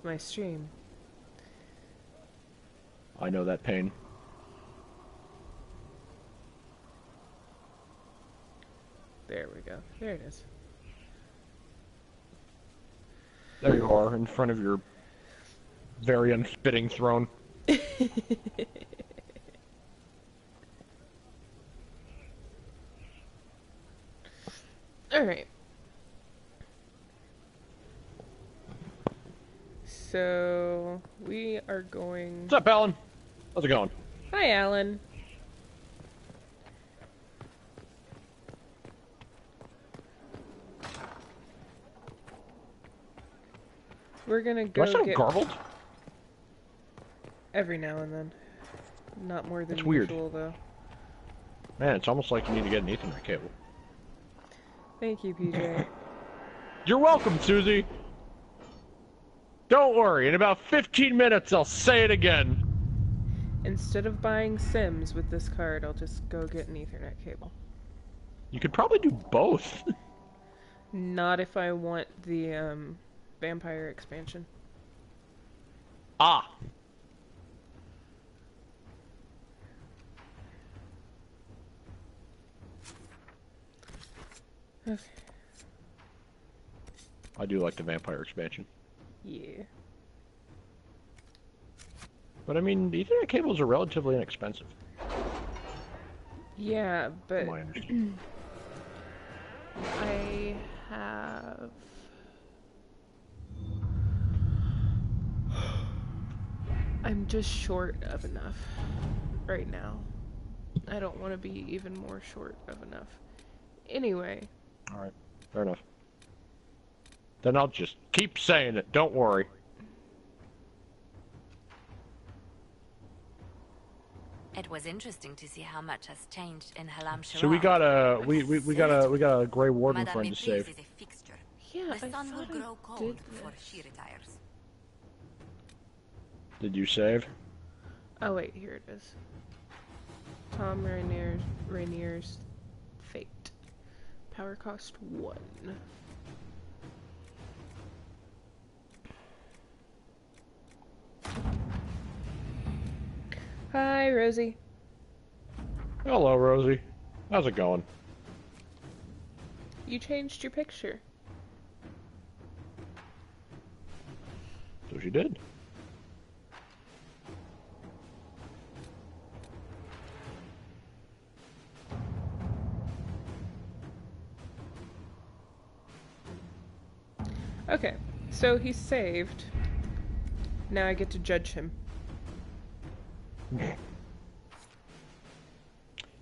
my stream. I know that pain. There we go. There it is. There you are, in front of your very unfitting throne. Alright. So, we are going... What's up, Alan? How's it going? Hi, Alan. We're gonna go Do I sound get... garbled? Every now and then. Not more than That's weird. usual, though. Man, it's almost like you need to get an Ethernet cable. Thank you, PJ. You're welcome, Suzie! Don't worry, in about 15 minutes I'll say it again. Instead of buying Sims with this card, I'll just go get an Ethernet cable. You could probably do both. Not if I want the, vampire expansion. Ah! Okay. I do like the vampire expansion. Yeah. But I mean, the Ethernet cables are relatively inexpensive. Yeah, but... From my understanding. I have... I'm just short of enough right now. I don't want to be even more short of enough. Anyway. Alright, fair enough. Then I'll just keep saying it, don't worry. It was interesting to see how much has changed in Halam Shara. So we got a Grey Warden Madame friend to Méprise save. is a fixture. Yeah, The I sun will thought grow I cold did before this. she retires. Did you save? Oh wait, here it is. Tom Rainier's Fate. Power cost 1. Hi, Rosie. Hello, Rosie. How's it going? You changed your picture. So she did. Okay, so he's saved. Now I get to judge him.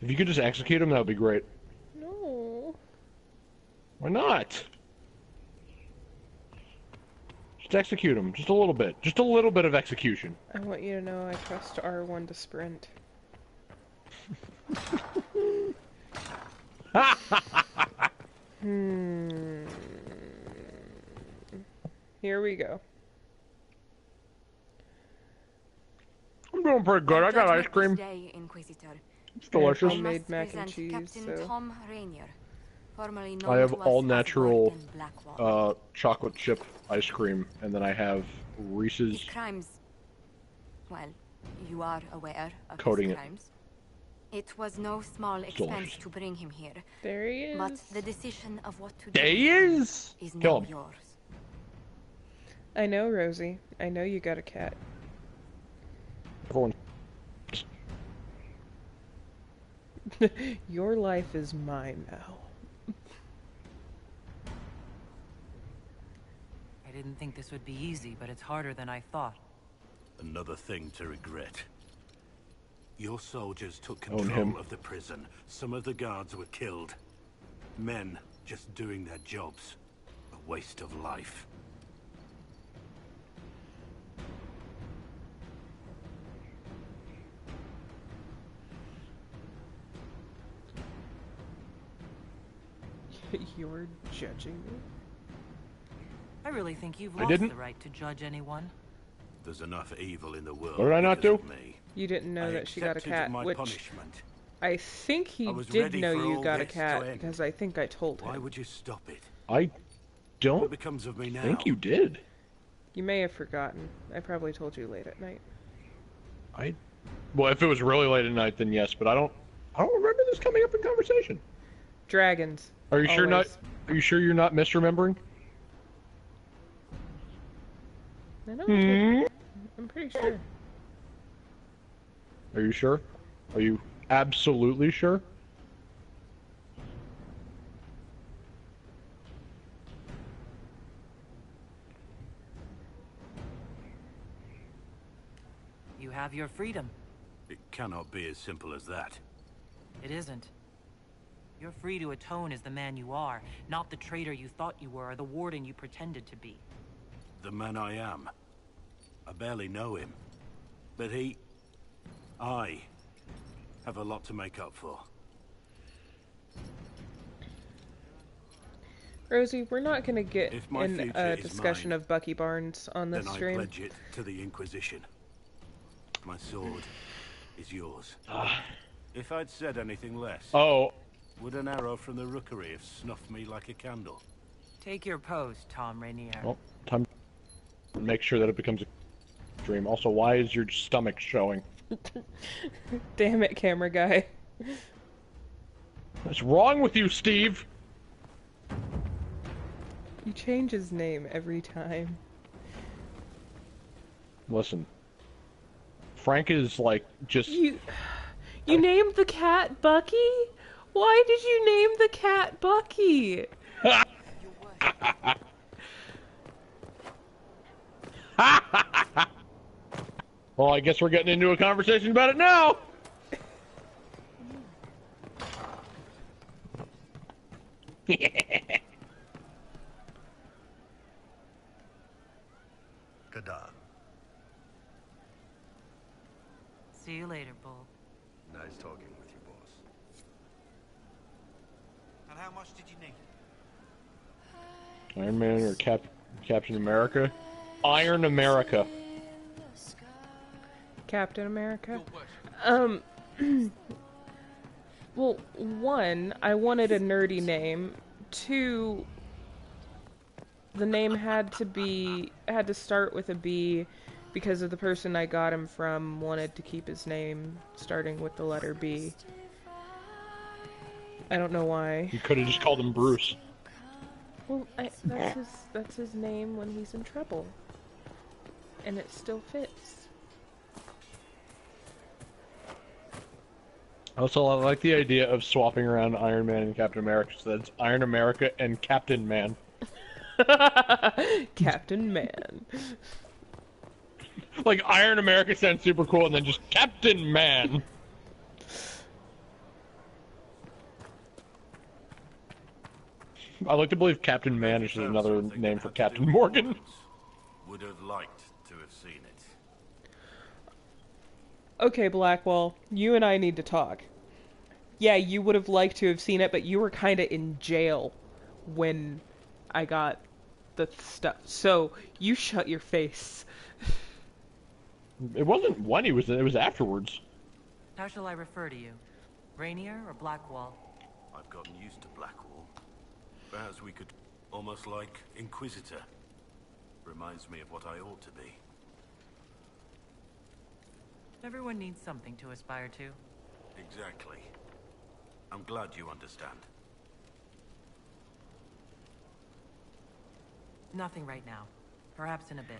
If you could just execute him, that would be great. No. Why not? Just execute him, just a little bit. Just a little bit of execution. I want you to know I trust R1 to sprint. Here we go. I'm doing pretty good. I got ice cream. Day, Inquisitor. It's delicious. Homemade Must mac and present cheese, Captain so... Tom Rainier, formerly known I have to us all as natural Lord in Blackwall. chocolate chip ice cream, and then I have His Reese's. crimes. Well, you are aware of Coating his it. crimes. It was no small expense delicious. to bring him here, There he is. but the decision of what to There do he is! is Kill now him. yours. I know, Rosie. I know you got a cat. Everyone. Your life is mine now. I didn't think this would be easy, but it's harder than I thought. Another thing to regret. Your soldiers took Own control him. of the prison. Some of the guards were killed. Men just doing their jobs. A waste of life. You're judging me? I really think you've I lost didn't. the right to judge anyone. There's enough evil in the world. What did I not because do? of me. You didn't know I that she got a accepted cat, my which punishment. I think he I was did ready know for you all got a this to cat end. because I think I told Why him. would you stop it? I What don't becomes of me now? think you did. You may have forgotten. I probably told you late at night. Well, if it was really late at night, then yes, but I don't remember this coming up in conversation. Dragons. Are you sure not? Always. Are you sure you're not misremembering? I know. I'm pretty sure. Are you sure? Are you absolutely sure? You have your freedom. It cannot be as simple as that. It isn't. You're free to atone as the man you are, not the traitor you thought you were or the warden you pretended to be. The man I am. I barely know him. But I have a lot to make up for. Rosie, we're not going to get If my in future a is discussion mine, of Bucky Barnes on this Then I stream. pledge it to the Inquisition. My sword is yours. If I'd said anything less, Oh, would an arrow from the rookery have snuffed me like a candle? Take your pose, Tom Rainier. well, time to make sure that it becomes a dream. Also, why is your stomach showing? Damn it, camera guy. What's wrong with you, Steve? You change his name every time. Listen, Frank is like just. You named the cat Bucky? Why did you name the cat Bucky? Well, I guess we're getting into a conversation about it now. Kadar. See you later, Bull. Nice talking with you, boss. And how much did you need? Iron Man or Captain America? Iron America. Captain America? Well, one, I wanted a nerdy name. Two, the name had to start with a B because of the person I got him from wanted to keep his name starting with the letter B. I don't know why. You could have just called him Bruce. Well, that's his name when he's in trouble. And it still fits. Also, I like the idea of swapping around Iron Man and Captain America, so that's Iron America and Captain Man. Captain Man. Like, Iron America sounds super cool, and then just Captain Man. I like to believe Captain Man is just another name for Captain Morgan. Would have liked to have seen it. Okay, Blackwall, you and I need to talk. Yeah, you would have liked to have seen it, but you were kinda in jail when I got the stuff. So, you shut your face. It wasn't when he was in, it was afterwards. How shall I refer to you? Rainier or Blackwall? I've gotten used to Blackwall. Perhaps we could, almost like Inquisitor. Reminds me of what I ought to be. Everyone needs something to aspire to. Exactly. I'm glad you understand. Nothing right now. Perhaps in a bit.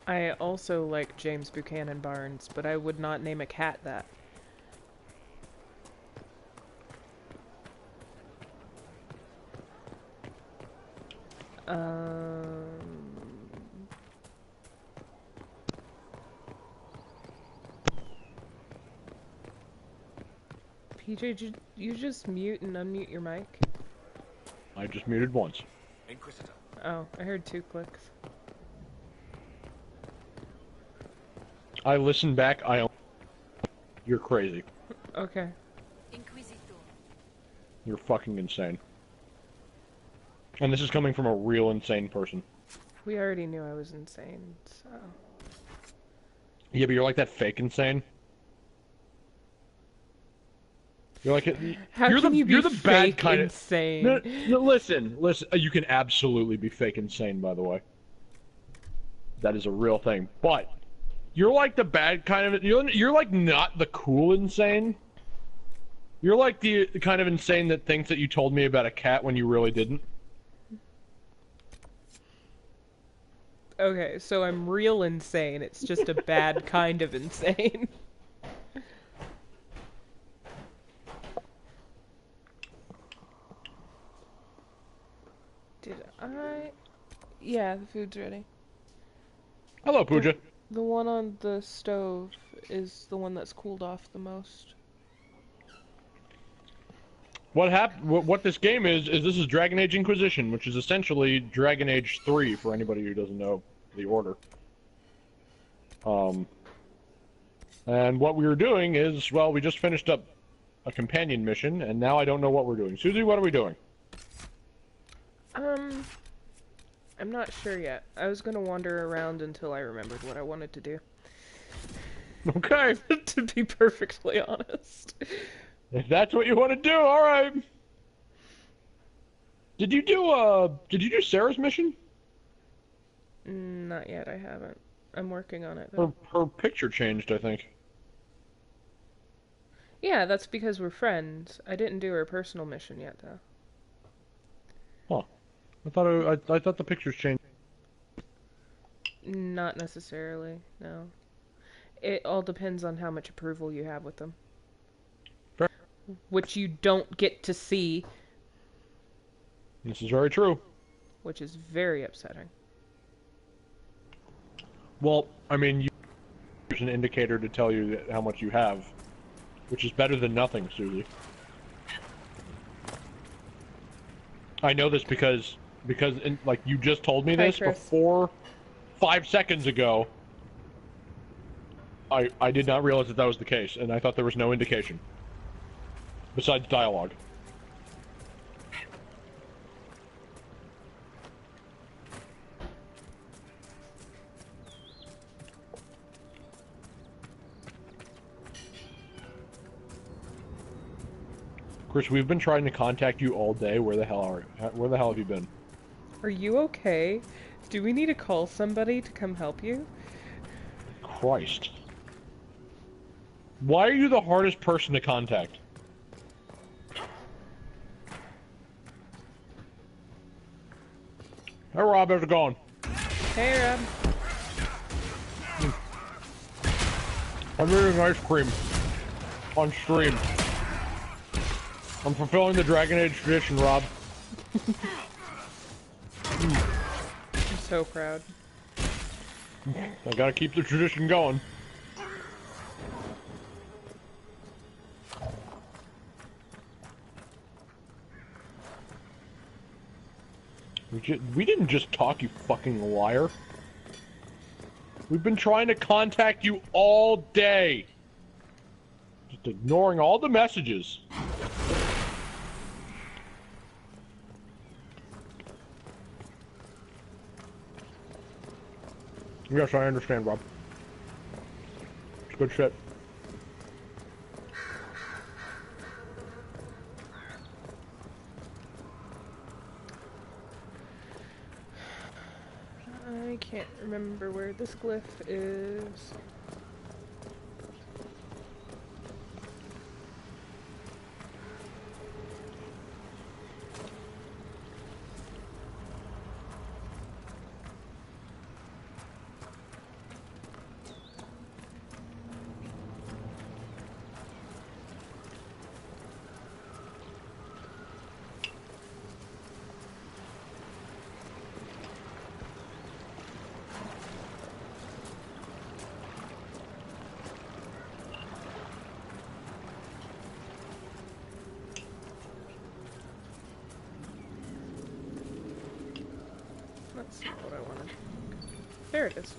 I also like James Buchanan Barnes, but I would not name a cat that. PJ, you just mute and unmute your mic? I just muted once. Inquisitor. Oh, I heard 2 clicks. I listened back, You're crazy. Okay. Inquisitor. You're fucking insane. And this is coming from a real insane person. We already knew I was insane, so... Yeah, but you're like that fake insane. You're like How you're can the you be you're the bad fake kind of. No, insane? no, listen. You can absolutely be fake insane, by the way. That is a real thing. But you're like the bad kind of. You're like not the cool insane. You're like the kind of insane that thinks that you told me about a cat when you really didn't. Okay, so I'm real insane. It's just a bad kind of insane. Did I? Yeah, the food's ready. Hello, Pooja. The one on the stove is the one that's cooled off the most. What this game is this is Dragon Age Inquisition, which is essentially Dragon Age 3 for anybody who doesn't know the order. And what we were doing is, well, we just finished up a companion mission, and now I don't know what we're doing. Suzie, what are we doing? I'm not sure yet. I was gonna wander around until I remembered what I wanted to do. Okay. To be perfectly honest. If that's what you want to do, all right. Did you do Sarah's mission? Not yet, I haven't. I'm working on it, though. Her picture changed, I think. Yeah, that's because we're friends. I didn't do her personal mission yet, though. Huh. I thought the pictures changed. Not necessarily, no. It all depends on how much approval you have with them. Fair. Which you don't get to see. This is very true. Which is very upsetting. Well, I mean, there's an indicator to tell you how much you have, which is better than nothing, Suzie. I know this because like you just told me this before 5 seconds ago. I did not realize that was the case, and I thought there was no indication besides dialogue. Chris, we've been trying to contact you all day. Where the hell have you been? Are you okay? Do we need to call somebody to come help you? Christ. Why are you the hardest person to contact? Hey Rob, how's it going? Hey Rob. I'm eating ice cream on stream. I'm fulfilling the Dragon Age tradition, Rob. I'm so proud. I gotta keep the tradition going. We didn't just talk, you fucking liar. We've been trying to contact you all day. Just ignoring all the messages. Yes, I understand, Rob. It's good shit. I can't remember where this glyph is. That's not what I wanted. There it is.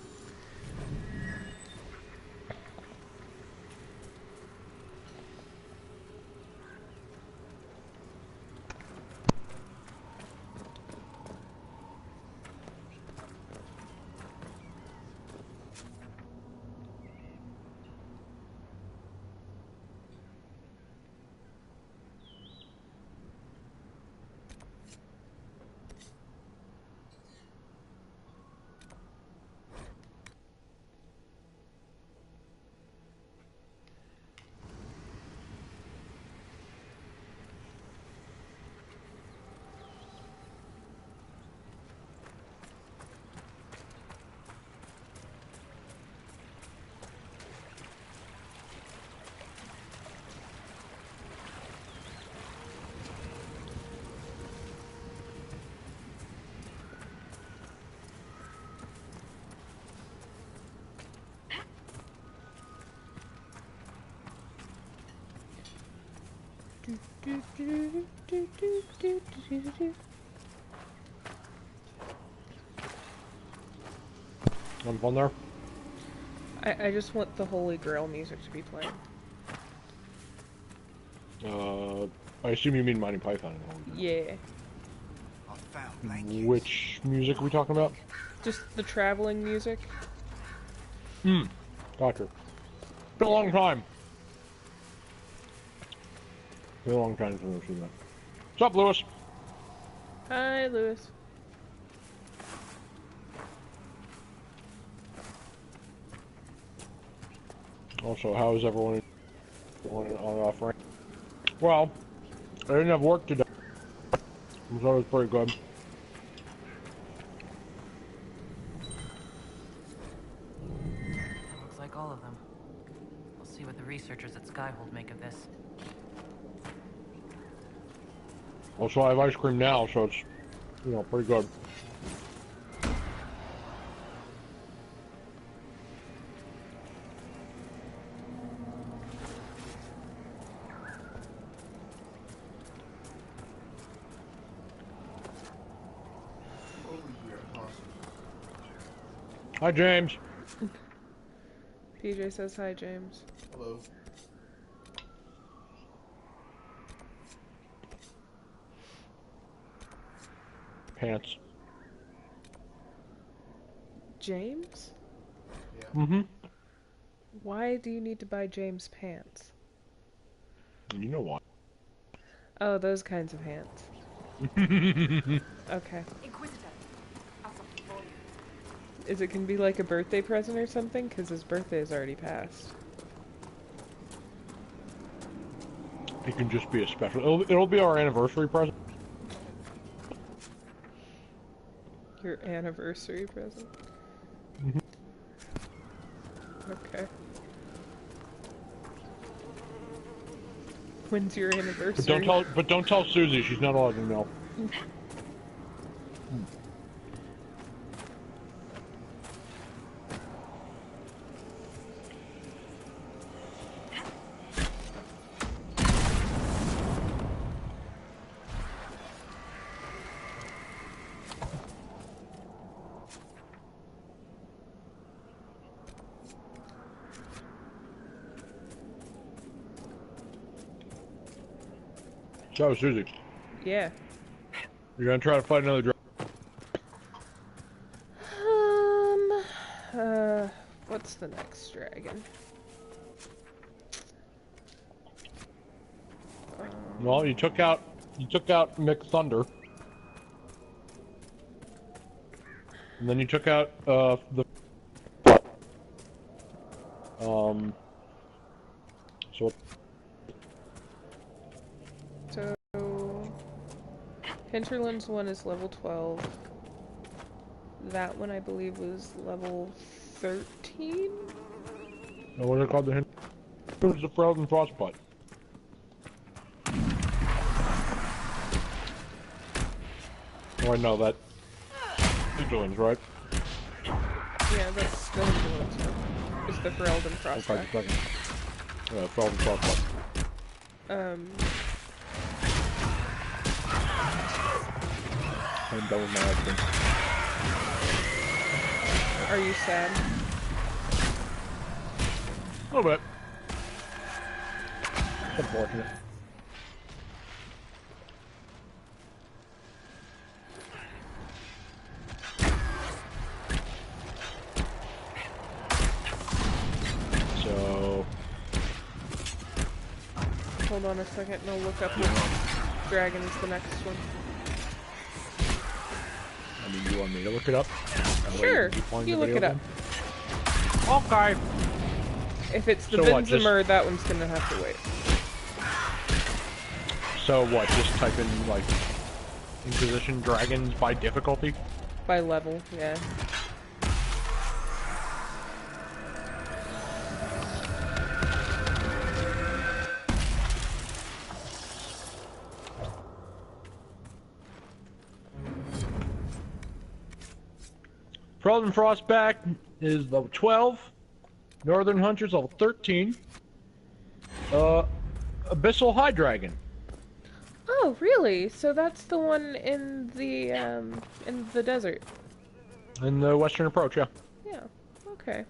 Having fun there? I just want the Holy Grail music to be playing. I assume you mean Monty Python. Yeah. Which music are we talking about? Just the traveling music. Gotcha. Been a long time. Been a long time since I've seen that. What's up, Lewis? Hi, Lewis. Also, how is everyone on Frank? Well, I didn't have work today, so it was pretty good. Looks like all of them. We'll see what the researchers at Skyhold make of this. Also, I have ice cream now, so it's, you know, pretty good. Hi, James. PJ says hi, James. Hello. Pants. James? Mm-hmm. Why do you need to buy James pants? You know what? Oh, those kinds of pants. Okay. Inquisitor, I've something for you. Is it gonna be like a birthday present or something? Because his birthday is already passed. It can just be a special. It'll be our anniversary present. Your anniversary present? Mhm. Okay. When's your anniversary? But don't tell Suzie. She's not allowed to know. So, Suzie, Yeah. you're gonna try to fight another dragon. What's the next dragon? Well, you took out Mick Thunder, and then you took out the So Hinterlands one is level 12. That one I believe was level 13? what are they called? The Hinterlands, the Frozen Frostbite. Oh, I know that. Hinterlands, right? Yeah, that's still Hinterlands. It's the Ferelden Frostback. Okay, second. Yeah, Frozen Frostbite. I'm done with my ice cream. Are you sad? A little bit. It's unfortunate. So... Hold on a second and I'll look up which dragon is the next one. I mean, you want me to look it up? Sure, you look it up. Okay. If it's the So what, just- Benzimer, that one's gonna have to wait. So what, just type in, like, Inquisition dragons by difficulty? By level, yeah. Frozen Frostback is level 12. Northern Hunter's level 13. Abyssal High Dragon. Oh, really? So that's the one in the desert. In the western approach, yeah. Yeah. Okay.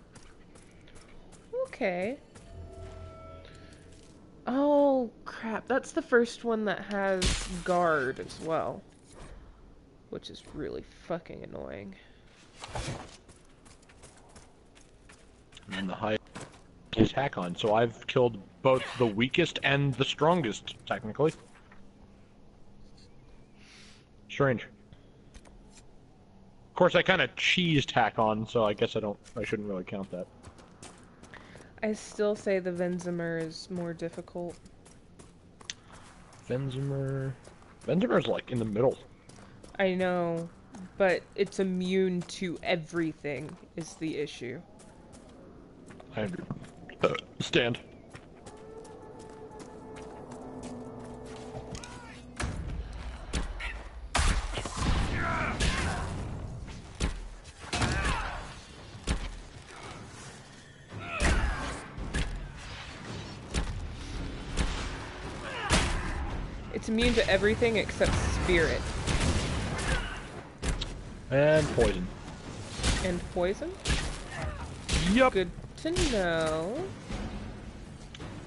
Okay. Oh, crap. That's the first one that has guard as well. Which is really fucking annoying. And the high is Hakon, so I've killed both the weakest and the strongest, technically. Strange. Of course, I kind of cheesed Hakon, so I guess I shouldn't really count that. I still say the Venzimer is more difficult. Venzimer's like in the middle. I know, but it's immune to everything is the issue. I understand. It's immune to everything except spirit. And poison. And poison? Yup. Good to know.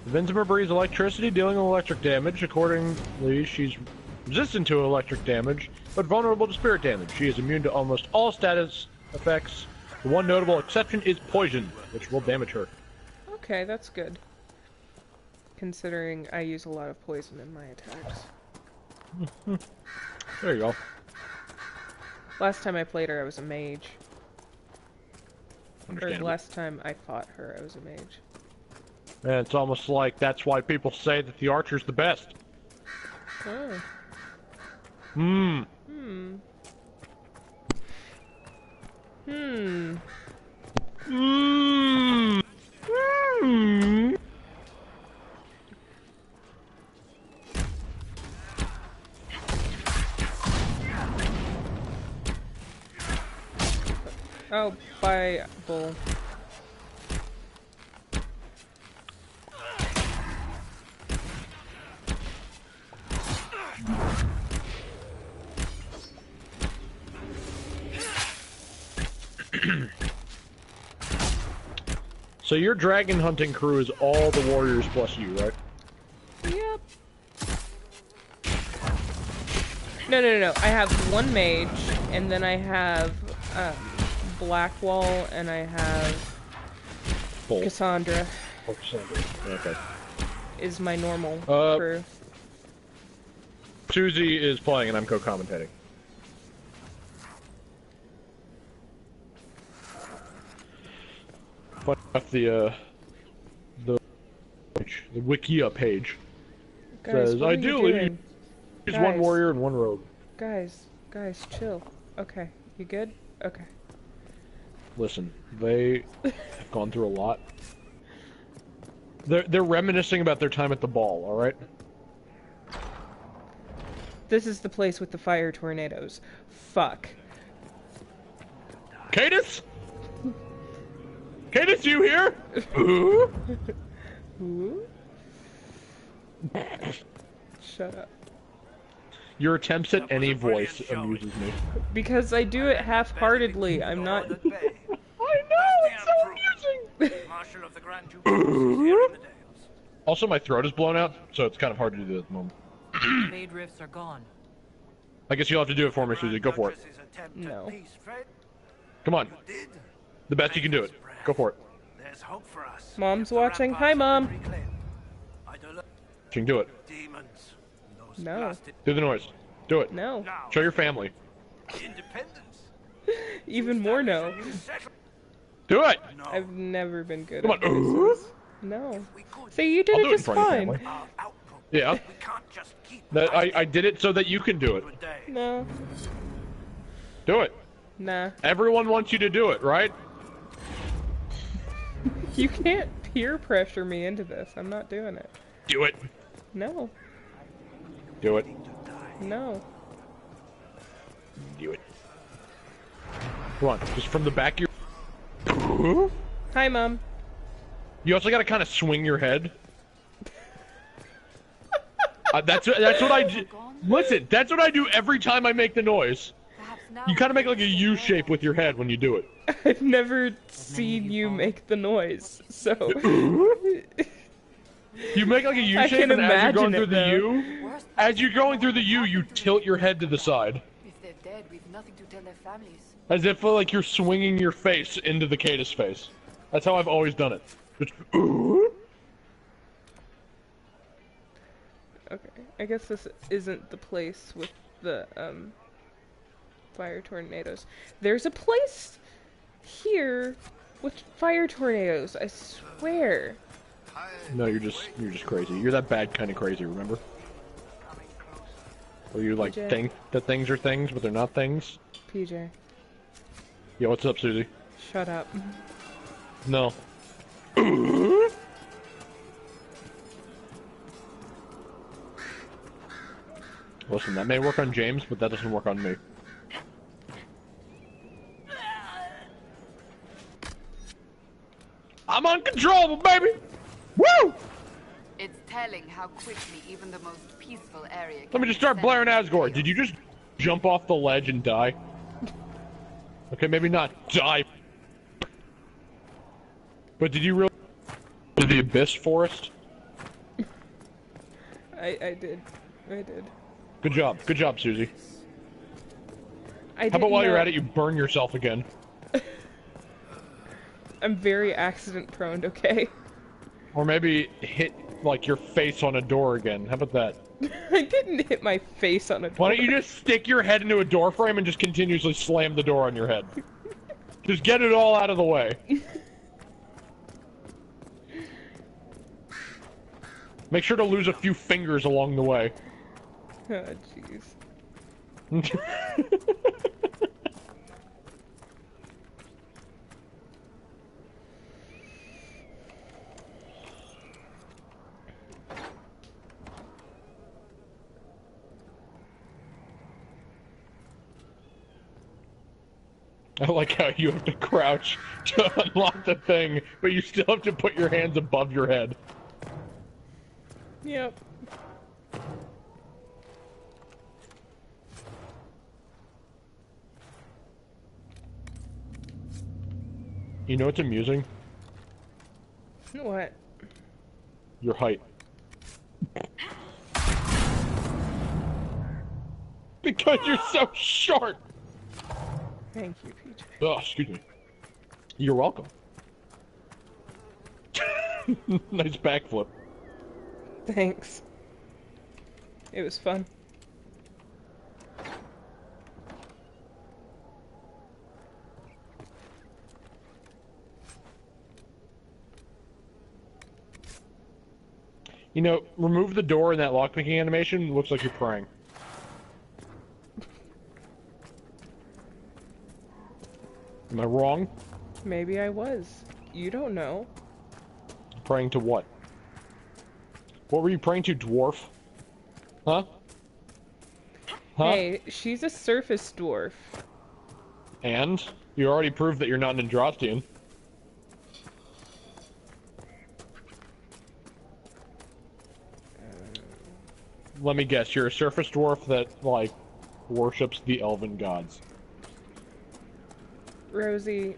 Venzimer breathes electricity, dealing electric damage. Accordingly, she's resistant to electric damage, but vulnerable to spirit damage. She is immune to almost all status effects. The one notable exception is poison, which will damage her. Okay, that's good. Considering I use a lot of poison in my attacks. There you go. Last time I played her, I was a mage. Or Understandable. last time I fought her, I was a mage. And it's almost like that's why people say that the archer's the best. Oh. Hmm. Hmm. Hmm. Hmm. Hmm. Oh, bye, bull. So your dragon hunting crew is all the warriors plus you, right? Yep. No. I have one mage, and then I have Blackwall, and I have Full. Cassandra. Oh, Cassandra. Okay. Is my normal crew. Suzie is playing and I'm co-commentating. Fun enough, the Wikia page Guys, says, what are you ideally, doing? use one Guys. warrior and one rogue. Guys, chill. Okay, you good? Okay. Listen, they have gone through a lot. They're reminiscing about their time at the ball, alright? This is the place with the fire tornadoes. Fuck. Cadus? Cadus, you here? Ooh? Who? Shut up. Your attempts at any voice amuses me. Because I do it half-heartedly. I'm not... I know, it's so amusing! Marshal of the Grand Duke is here in the Dales. Also, my throat is blown out, so it's kind of hard to do at the moment. Fade rifts are gone. I guess you'll have to do it for me, Suzie. Go for it. No. Come on. The best you can do it. Go for it. There's hope for us. Mom's watching. Hi, Mom. You can do it. Demons. No. Do the noise. Do it. No. Show your family. Independence. Even more no. Do it! I've never been good Come at on. voices. No. See, you did I'll it do it in just front of your fine. family. Outlook. Yeah. We can't just keep I did it so that you can do it. a day. No. Do it. Nah. Everyone wants you to do it, right? You can't peer pressure me into this. I'm not doing it. Do it. No. Do it. No. Do it. Come on, just from the back of your... Hi, Mom. You also gotta kind of swing your head. That's what I do. Listen, that's what I do every time I make the noise. Perhaps now You kind of make like a U shape with your head when you do it. I've never seen you make the noise, so... You make like a U I shape, can and as you're going imagine through it, the though. U, as you're going through the U, you tilt your head to the side. If they're dead, we've nothing to tell their families. As if like you're swinging your face into the Cadus face. That's how I've always done it. Just, Okay, I guess this isn't the place with the, fire tornadoes. There's a place here with fire tornadoes, I swear. No, you're just crazy. You're that bad kind of crazy, remember? Where you like PJ. think that things are things, but they're not things. PJ, Yeah, what's up, Suzie? shut up. No. Listen, that may work on James, but that doesn't work on me. I'm uncontrollable, baby! Woo! It's telling how quickly even the most peaceful area Let me just start blaring Asgore. Did you just jump off the ledge and die? Okay, maybe not die. But did you really to the Abyss Forest? I did. Good job, Suzie. How How about while you're at it, you burn yourself again? I'm very accident prone, okay? Or maybe hit, like, your face on a door again. How about that? I didn't hit my face on a door. Why don't you just stick your head into a door frame and just continuously slam the door on your head? Just get it all out of the way. Make sure to lose a few fingers along the way. Oh, jeez. I like how you have to crouch to unlock the thing, but you still have to put your hands above your head. Yep. You know what's amusing? What? Your height. Because you're so short! Thank you, PJ. Oh, excuse me. You're welcome. Nice backflip. Thanks. It was fun. You know, remove the door in that lockpicking animation, looks like you're praying. Am I wrong? Maybe I was. You don't know. Praying to what? What were you praying to, dwarf? Huh? Huh? Hey, she's a surface dwarf. And? You already proved that you're not an Andrastian. Let me guess, you're a surface dwarf that, like, worships the elven gods. Rosie,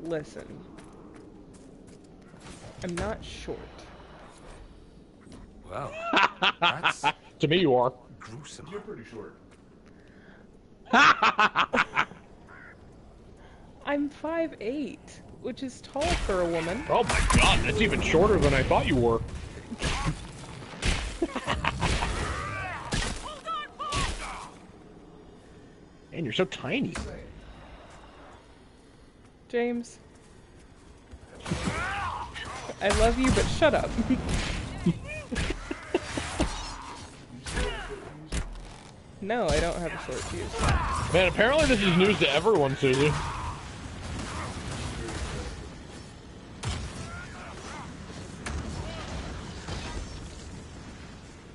listen. I'm not short. Well, that's To me, you are. gruesome. You're pretty short. I'm 5'8", which is tall for a woman. Oh my god, that's even shorter than I thought you were. Man, you're so tiny. James. I love you, but shut up. No, I don't have a short fuse. Man, apparently this is news to everyone, Suzie.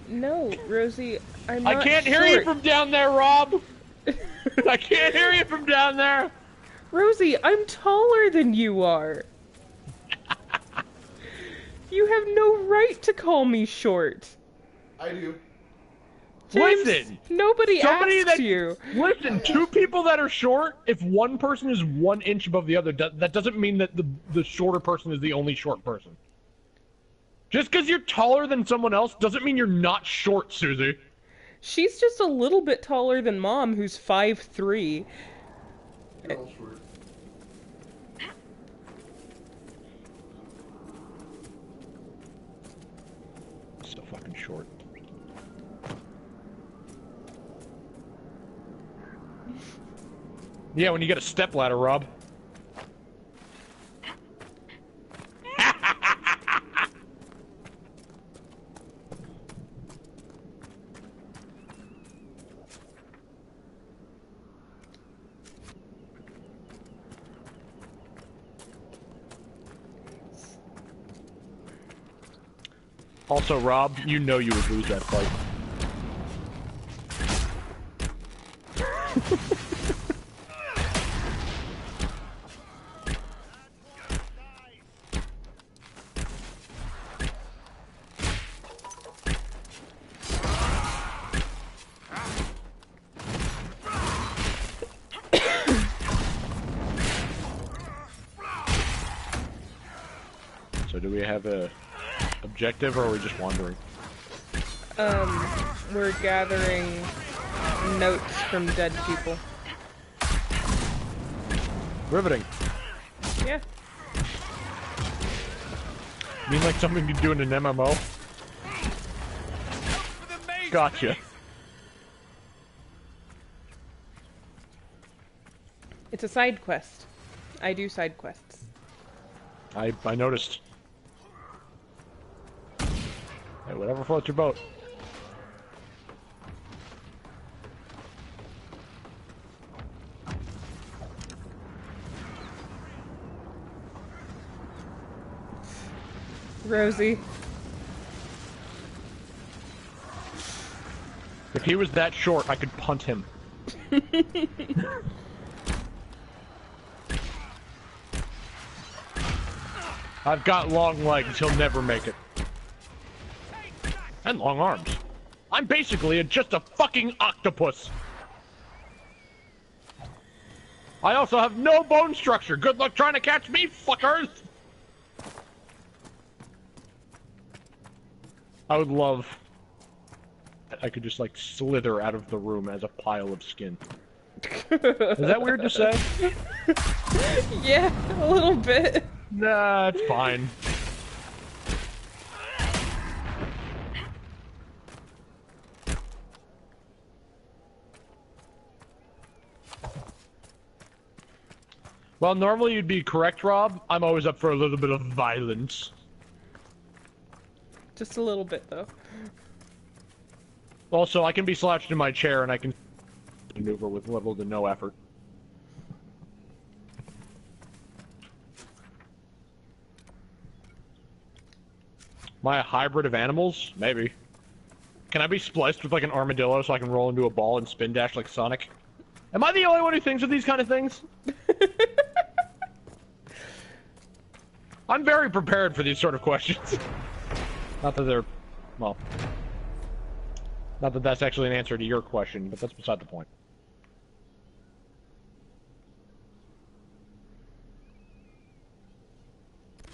No, Rosie, I'm not I can't hear you from down there, Rob! I can't hear you from down there! Rosie, I'm taller than you are. You have no right to call me short. I do. James, Listen! nobody Somebody asked that you. Listen, two people that are short, if one person is 1 inch above the other, that doesn't mean that the shorter person is the only short person. Just because you're taller than someone else doesn't mean you're not short, Suzie. She's just a little bit taller than Mom, who's 5'3". You're all short. So fucking short. Yeah, when you get a stepladder, Rob. Also, Rob, you know you would lose that fight. So do we have a objective, or are we just wandering? We're gathering notes from dead people. Riveting. Yeah. You mean like something you do in an MMO? Gotcha. It's a side quest. I do side quests. I noticed. Hey, whatever floats your boat. Rosie. If he was that short, I could punt him. I've got long legs, he'll never make it. And long arms. I'm basically just a fucking octopus. I also have no bone structure. Good luck trying to catch me, fuckers! I would love... I could just, like, slither out of the room as a pile of skin. Is that weird to say? Yeah, a little bit. Nah, it's fine. Well, normally you'd be correct, Rob. I'm always up for a little bit of violence. Just a little bit, though. Also, I can be slouched in my chair and I can maneuver with little to no effort. Am I a hybrid of animals? Maybe. Can I be spliced with like an armadillo so I can roll into a ball and spin dash like Sonic? Am I the only one who thinks of these kind of things? I'm very prepared for these sort of questions. Not that they're... well... not that that's actually an answer to your question, but that's beside the point.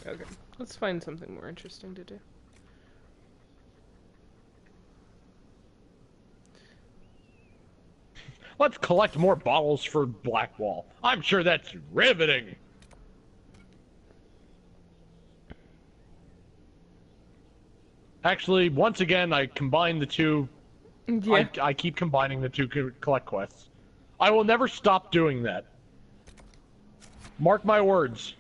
Okay, let's find something more interesting to do. Let's collect more bottles for Blackwall. I'm sure that's riveting. Actually, once again, I combine the two. Yeah. I keep combining the two collect quests. I will never stop doing that. Mark my words.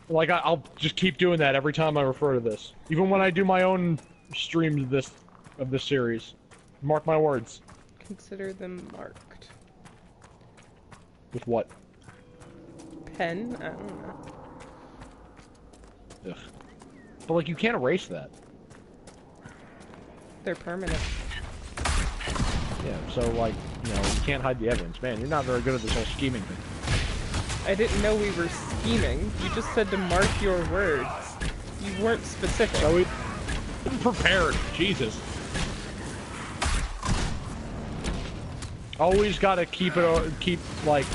Like, I'll just keep doing that every time I refer to this. Even when I do my own streams of this series. Mark my words. Consider them marked. With what? Pen? I don't know. Ugh. But, like, you can't erase that. They're permanent. Yeah, so, like, you know, you can't hide the evidence. Man, you're not very good at this whole scheming thing. I didn't know we were scheming. You just said to mark your words. You weren't specific. So we prepared. Jesus. Always gotta keep like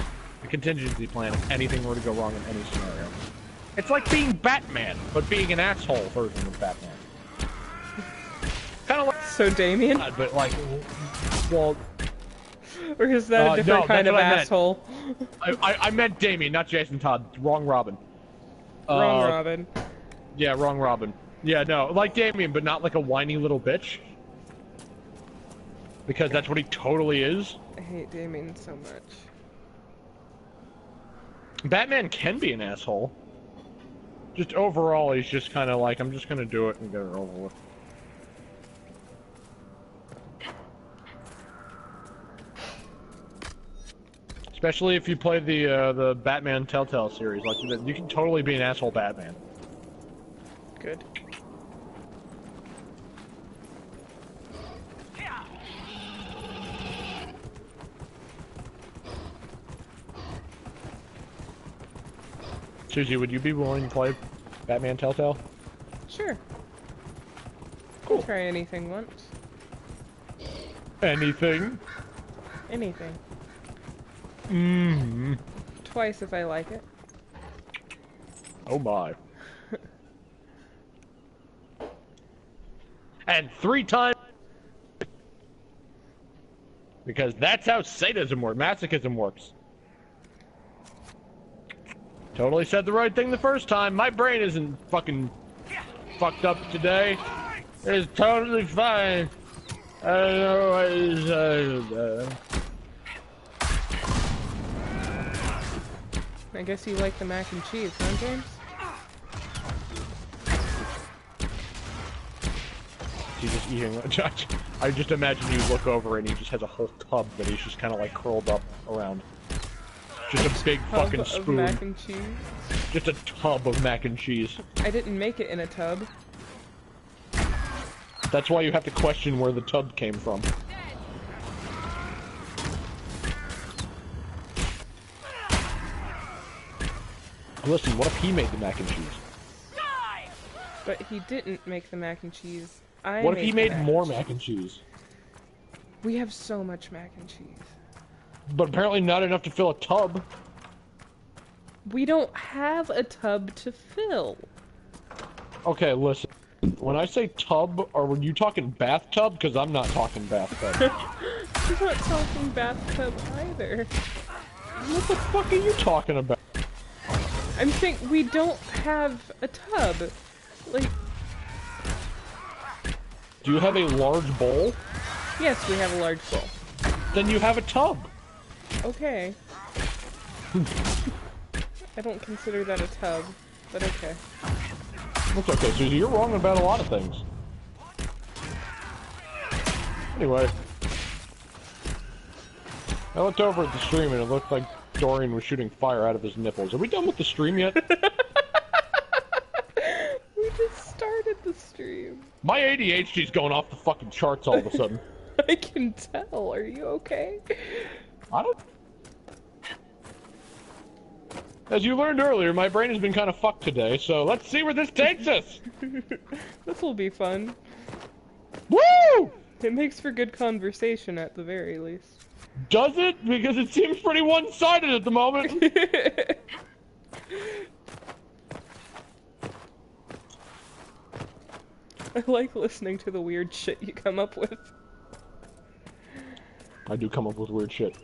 a contingency plan if anything were to go wrong in any scenario. It's like being Batman, but being an asshole version of Batman. Kind of like So Damien? but like, well, Or is that a different no, kind that's of what I meant. asshole? I meant Damien, not Jason Todd. Wrong Robin. Wrong Robin. Yeah, wrong Robin. Yeah, no, like Damien, but not like a whiny little bitch. Because that's what he totally is. I hate Damien so much. Batman can be an asshole. Just overall, he's just kind of like, I'm just gonna do it and get it over with. Especially if you play the Batman Telltale series, like you can totally be an asshole Batman. Good. Suzie, would you be willing to play Batman Telltale? Sure. Cool. I'll try anything once. Anything? Anything. Mm-hmm. Twice if I like it. Oh my. And 3 times. Because that's how sadism works, masochism works. Totally said the right thing the first time. My brain isn't fucking fucked up today. It's totally fine. I don't know what is, I guess you like the mac and cheese, huh, James? He's just eating. I just imagine you look over and he just has a whole tub that he's just kind of like curled up around. Just a big fucking Tub spoon. of mac and cheese. Just a tub of mac and cheese. I didn't make it in a tub. That's why you have to question where the tub came from. Listen, what if he made the mac and cheese? But he didn't make the mac and cheese. What if he made more mac and cheese? We have so much mac and cheese. But apparently not enough to fill a tub. We don't have a tub to fill. Okay, listen. When I say tub, are you talking bathtub? Because I'm not talking bathtub. I'm not talking bathtub either. What the fuck are you talking about? I'm saying we don't have a tub. Like, Do you have a large bowl? yes, we have a large bowl. Then you have a tub. Okay. I don't consider that a tub, but okay. That's okay, Suzie. You're wrong about a lot of things. Anyway. I looked over at the stream and it looked like Dorian was shooting fire out of his nipples. Are we done with the stream yet? We just started the stream. My ADHD's going off the fucking charts all of a sudden. I can tell. Are you okay? I don't... As you learned earlier, my brain has been kind of fucked today, so let's see where this takes us! This will be fun. Woo! It makes for good conversation at the very least. Does it? Because it seems pretty one-sided at the moment. I like listening to the weird shit you come up with. I do come up with weird shit.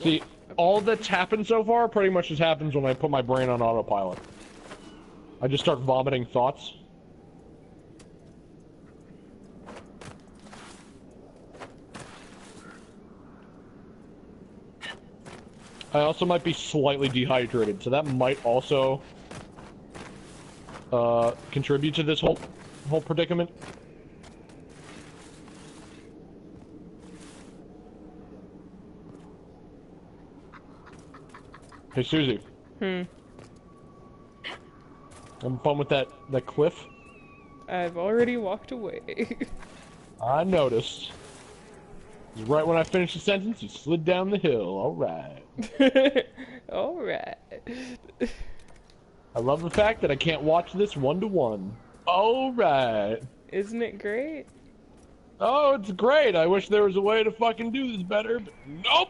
See, all that's happened so far pretty much just happens when I put my brain on autopilot. I just start vomiting thoughts. I also might be slightly dehydrated, so that might also contribute to this whole predicament. Hey, Suzie. I'm fun with that cliff. I've already walked away. I noticed. Right when I finished the sentence, you slid down the hill. Alright. Alright. I love the fact that I can't watch this one-to-one. Alright. Isn't it great? Oh, it's great. I wish there was a way to fucking do this better, but nope.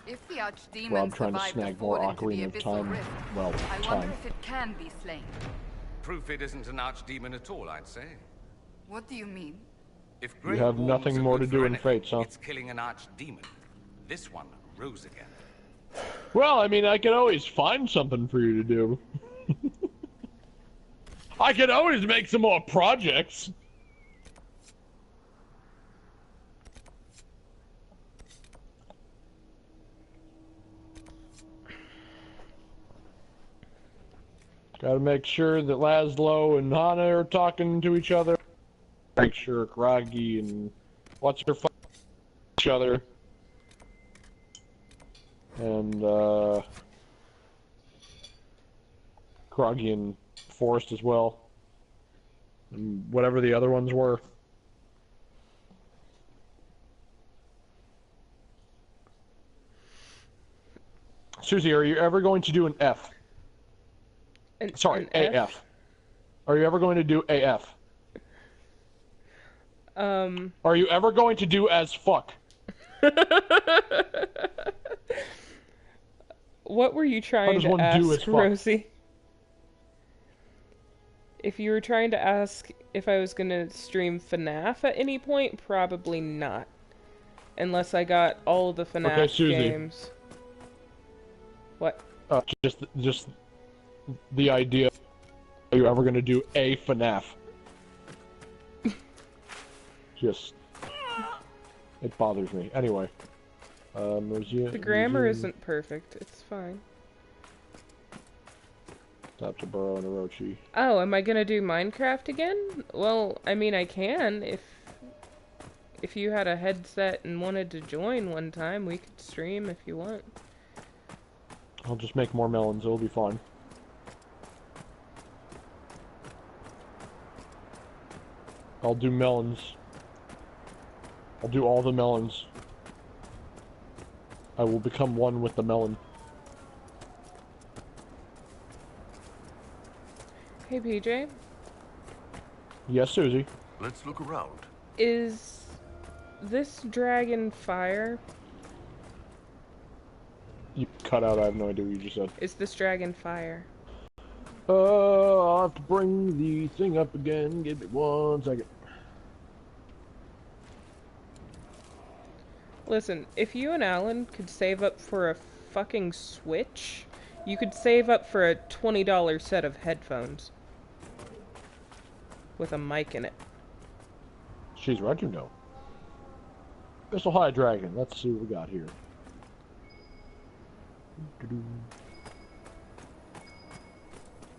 If the archdemon Rob trying to survived the snag more fall into the Ocarina of abyssal Time. rift, Well, I wonder time. if it can be slain. Proof it isn't an archdemon at all, I'd say. What do you mean? If You Great have Worms nothing are more good to for do in anything, Fates, huh? It's killing an archdemon. This one rose again. Well, I mean, I could always find something for you to do. I could always make some more projects. Gotta make sure that Laszlo and Hana are talking to each other. Make sure Kragi and what's her fuck each other. And Kragi and Forrest as well. And whatever the other ones were. Suzie, are you ever going to do an F? Sorry, an AF. Are you ever going to do AF? Are you ever going to do as fuck? What were you trying to do as ask, fuck? Rosie? If you were trying to ask if I was gonna stream FNAF at any point, probably not. Unless I got all the FNAF Okay, Suzie. games. What? Just the idea. Are you ever going to do a FNAF? Just... It bothers me. Anyway. The grammar isn't perfect. It's fine. Tap to Burrow and Orochi. Oh, am I gonna do Minecraft again? Well, I mean, I can. If you had a headset and wanted to join one time, we could stream if you want. I'll just make more melons. It'll be fine. I'll do melons. I'll do all the melons. I will become one with the melon. Hey, PJ. Yes, Suzie. Let's look around. Is this dragon fire? You cut out. I have no idea what you just said. Is this dragon fire? I'll have to bring the thing up again. Give me 1 second. Listen, if you and Alan could save up for a fucking Switch, you could save up for a $20 set of headphones. With a mic in it. She's right, you know. This'll high dragon. Let's see what we got here.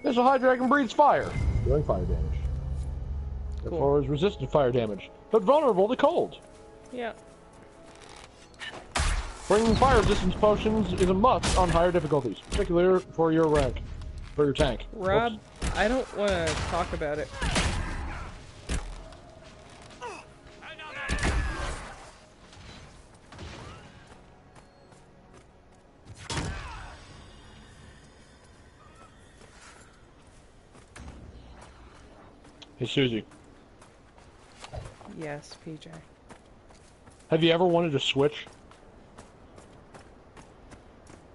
This'll high dragon breathes fire, doing fire damage. Therefore is resistant to fire damage, but vulnerable to cold. Yeah. Bringing fire resistance potions is a must on higher difficulties, particularly for your rank, for your tank. Rob, Oops. I don't want to talk about it. Hey, Suzie. Yes, PJ. Have you ever wanted to switch?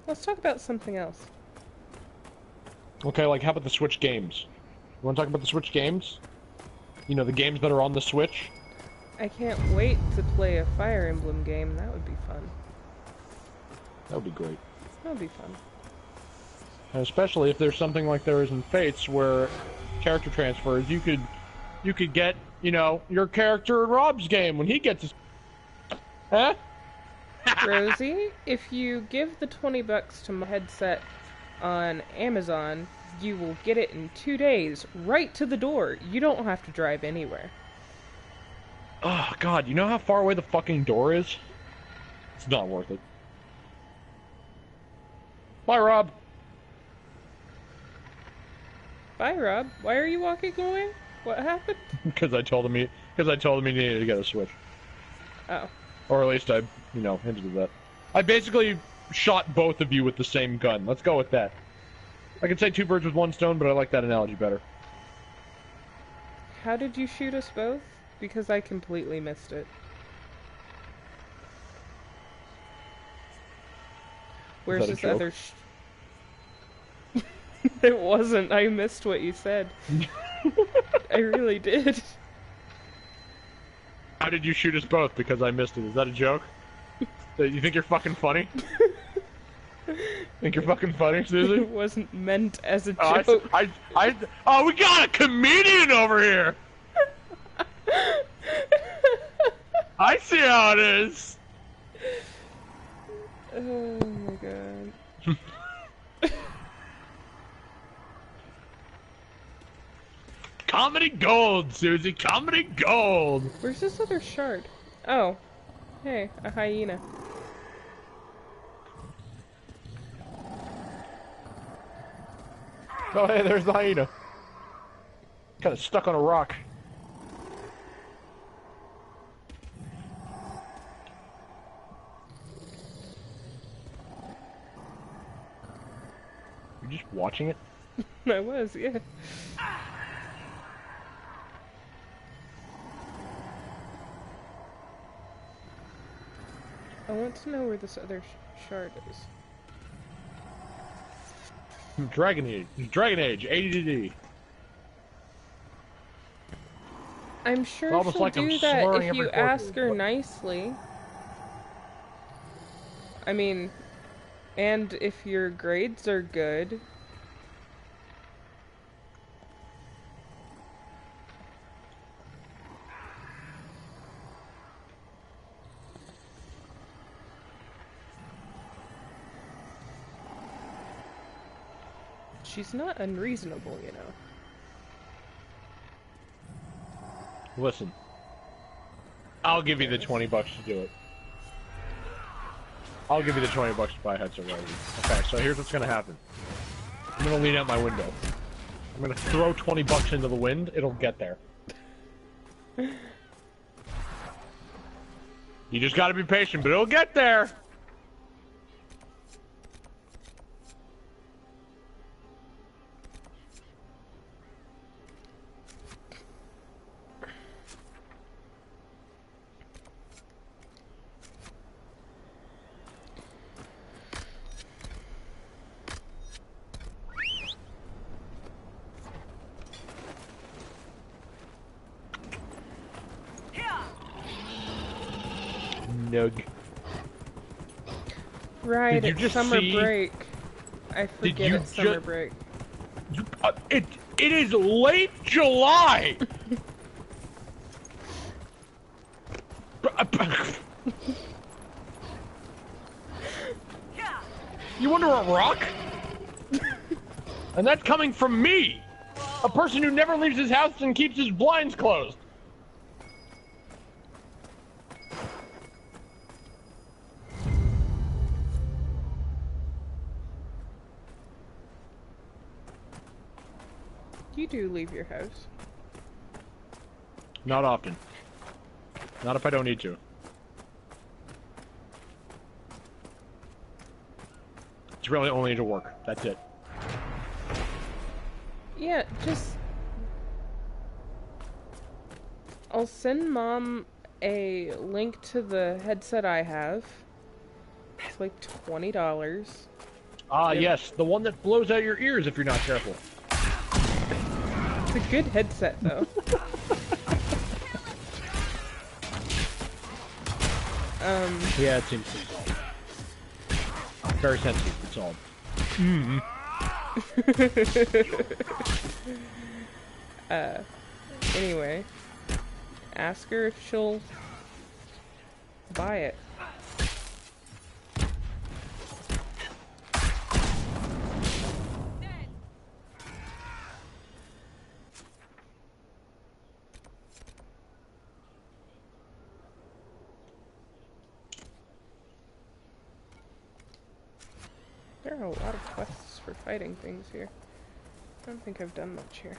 Let's talk about something else. Okay, like how about the Switch games? You want to talk about the Switch games? You know, the games that are on the Switch? I can't wait to play a Fire Emblem game. That would be fun. That would be great. That would be fun. And especially if there's something like there is in Fates where character transfers, you could get, you know, your character in Rob's game when he gets his... Huh? Rosie, if you give the $20 to my headset on Amazon, you will get it in 2 days, right to the door. You don't have to drive anywhere. Oh, God, you know how far away the fucking door is? It's not worth it. Bye, Rob. Bye, Rob. Why are you walking away? What happened? Because I told him he needed to get a Switch. Oh. Or at least I, hinted at that. I basically shot both of you with the same gun. Let's go with that. I could say two birds with one stone, but I like that analogy better. How did you shoot us both? Because I completely missed it. Where's Is this that a joke? other It wasn't. I missed what you said. I really did. How did you shoot us both? Because I missed it. Is that a joke? You think you're fucking funny? Think you're fucking funny, Susie? It wasn't meant as a Oh, joke. we got a comedian over here! I see how it is! Oh my god. Comedy gold, Susie! Comedy gold! Where's this other shard? Oh. Hey, a hyena. Oh, hey, there's the hyena. Kind of stuck on a rock. You're just watching it? I was, yeah. I want to know where this other shard is. Dragon Age, ADD. I'm sure It's almost she'll like I'm do that slurring if every you word. ask her nicely. I mean, and if your grades are good. She's not unreasonable, you know. Listen. I'll give you the 20 bucks to do it. I'll give you the 20 bucks to buy a headset right. Okay, so here's what's gonna happen. I'm gonna lean out my window. I'm gonna throw 20 bucks into the wind, it'll get there. You just gotta be patient, but it'll get there! Nug. Right, Did you it's just summer see- break. I forget you it's summer ju- break. It is late July! You under a rock? And that's coming from me! A person who never leaves his house and keeps his blinds closed! You do leave your house. Not often. Not if I don't need to. It's really only to work. That's it. Yeah, just... I'll send Mom a link to the headset I have. It's like $20. Ah, Yep. yes. The one that blows out your ears if you're not careful. It's a good headset, though. Yeah, it seems very sensitive. It's all. Anyway, ask her if she'll buy it. There are a lot of quests for fighting things here. I don't think I've done much here.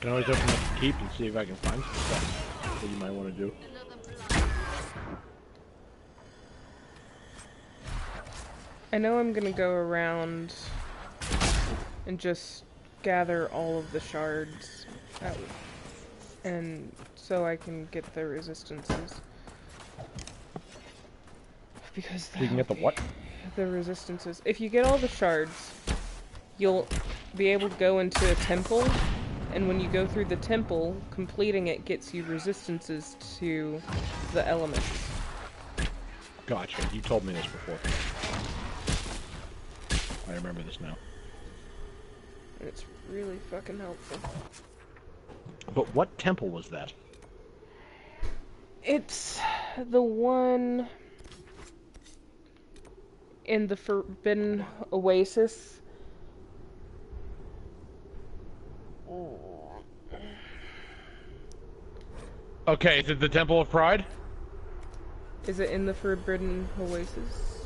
can always open up the keep and see if I can find some stuff that you might want to do. I know I'm gonna go around and just gather all of the shards out, and so I can get the resistances. Because So you can get the what? the resistances. If you get all the shards, you'll be able to go into a temple, and when you go through the temple, completing it gets you resistances to the elements. Gotcha. You told me this before. I remember this now. And it's really fucking helpful. But what temple was that? It's the one in the Forbidden Oasis. Okay, is it the Temple of Pride? Is it in the Forbidden Oasis?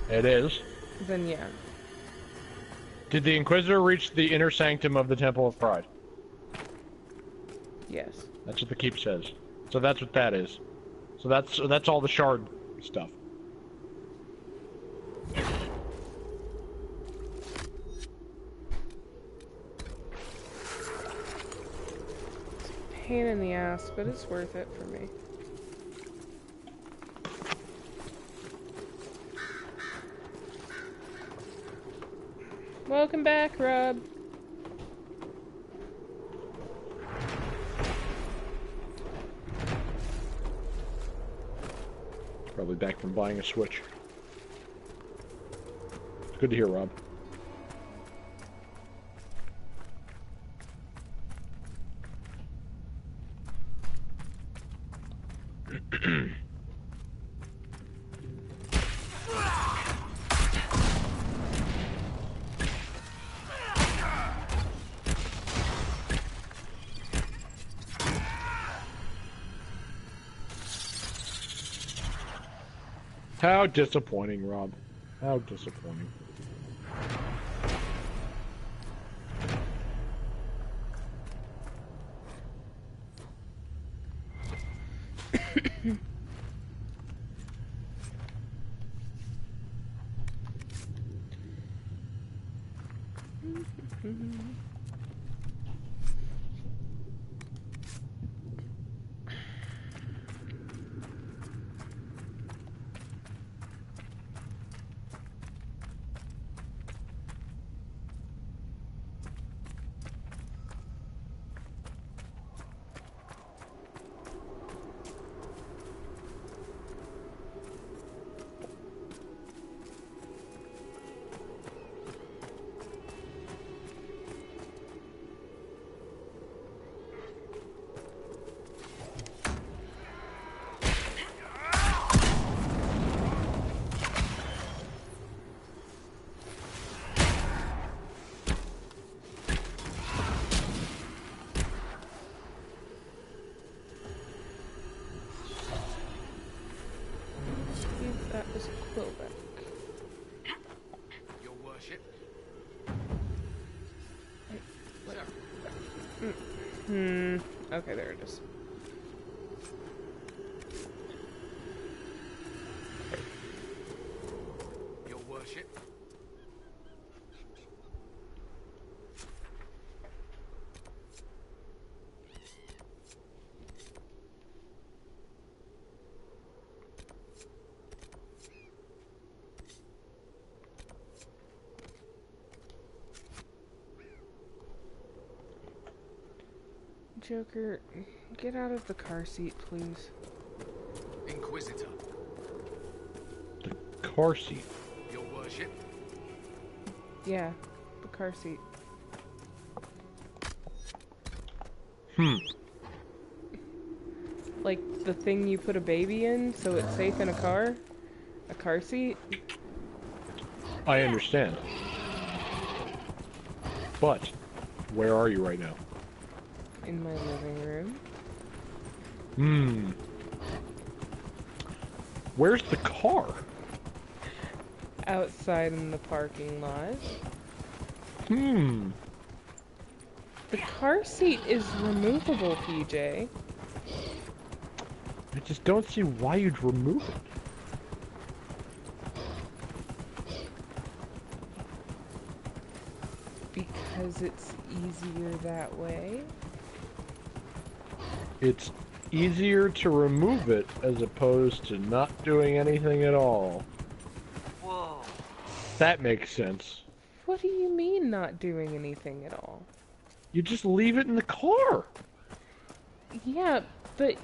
It is. Then yeah. Did the Inquisitor reach the inner sanctum of the Temple of Pride? Yes. That's what the keep says. So that's what that is. So that's all the shard stuff. Pain in the ass, but it's worth it for me. Welcome back, Rob. Probably back from buying a Switch. It's good to hear, Rob. How disappointing, Rob. How disappointing. That was a quillback. Your worship. Okay, there it is. Your worship. Joker, get out of the car seat, please. Inquisitor. The car seat. Your worship. Yeah, the car seat. Like the thing you put a baby in so it's safe in a car? A car seat? I understand. But, where are you right now? In my living room. Where's the car? Outside in the parking lot. The car seat is removable, PJ. I just don't see why you'd remove it. Because it's easier that way. It's easier to remove it as opposed to not doing anything at all. Whoa. That makes sense. What do you mean not doing anything at all? You just leave it in the car. Yeah, but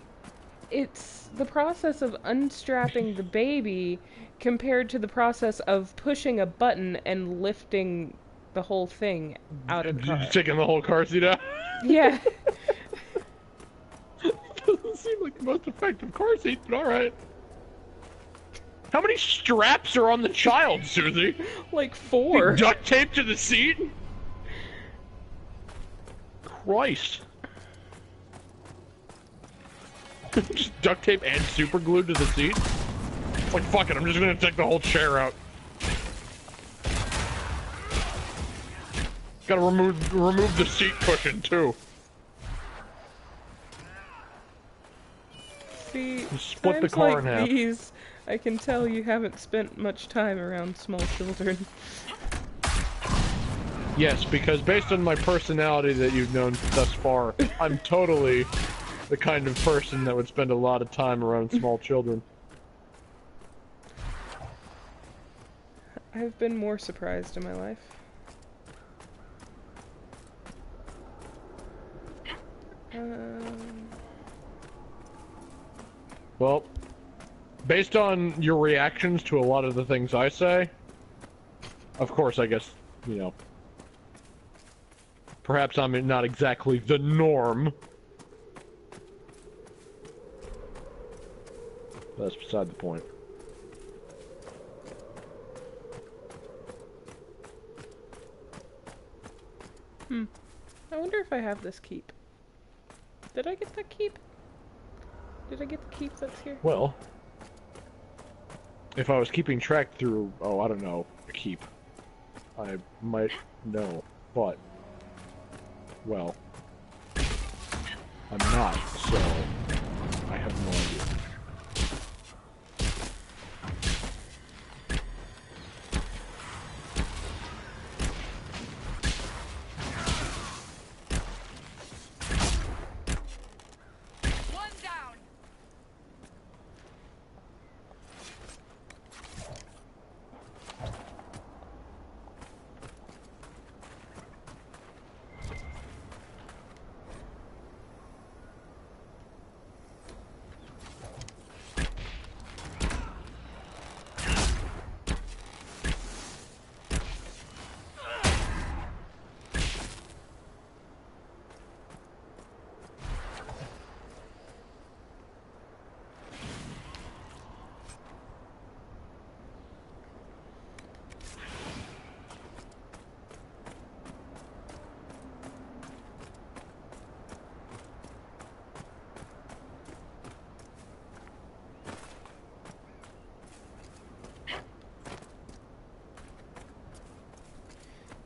it's the process of unstrapping the baby compared to the process of pushing a button and lifting the whole thing out of the car. Taking the whole car seat out? Yeah. Doesn't seem like the most effective car seat, but alright. How many straps are on the child, Suzie? Like 4. Duct tape to the seat? Christ. Just duct tape and super glue to the seat? It's like, fuck it, I'm just gonna take the whole chair out. Gotta remove the seat cushion, too. See, Split the times car like in half. these, I can tell you haven't spent much time around small children. Yes, because based on my personality that you've known thus far, I'm totally the kind of person that would spend a lot of time around small children. I've been more surprised in my life. Well, based on your reactions to a lot of the things I say, of course, I guess, you know, perhaps I'm not exactly the norm. That's beside the point. I wonder if I have this keep. Did I get that keep? Did I get the keep that's here? Well, if I was keeping track through, oh, I don't know, a keep, I might know, but, well, I'm not, so I have no idea. One down.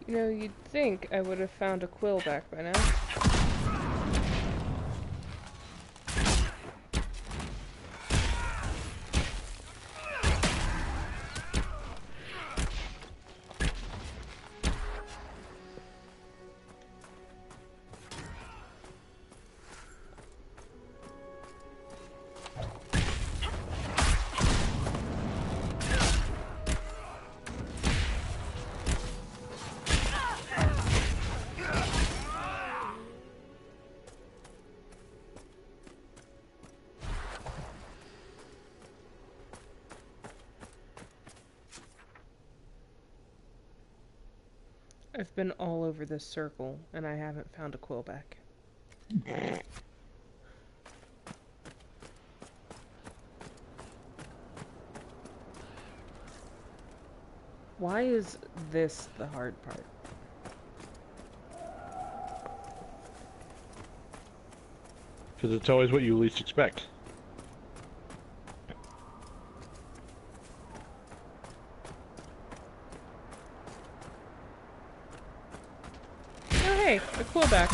You know, you'd think I would have found a quill back by now. I've been all over this circle, and I haven't found a quill back. Why is this the hard part? Because it's always what you least expect. Oh, hey! A cool back.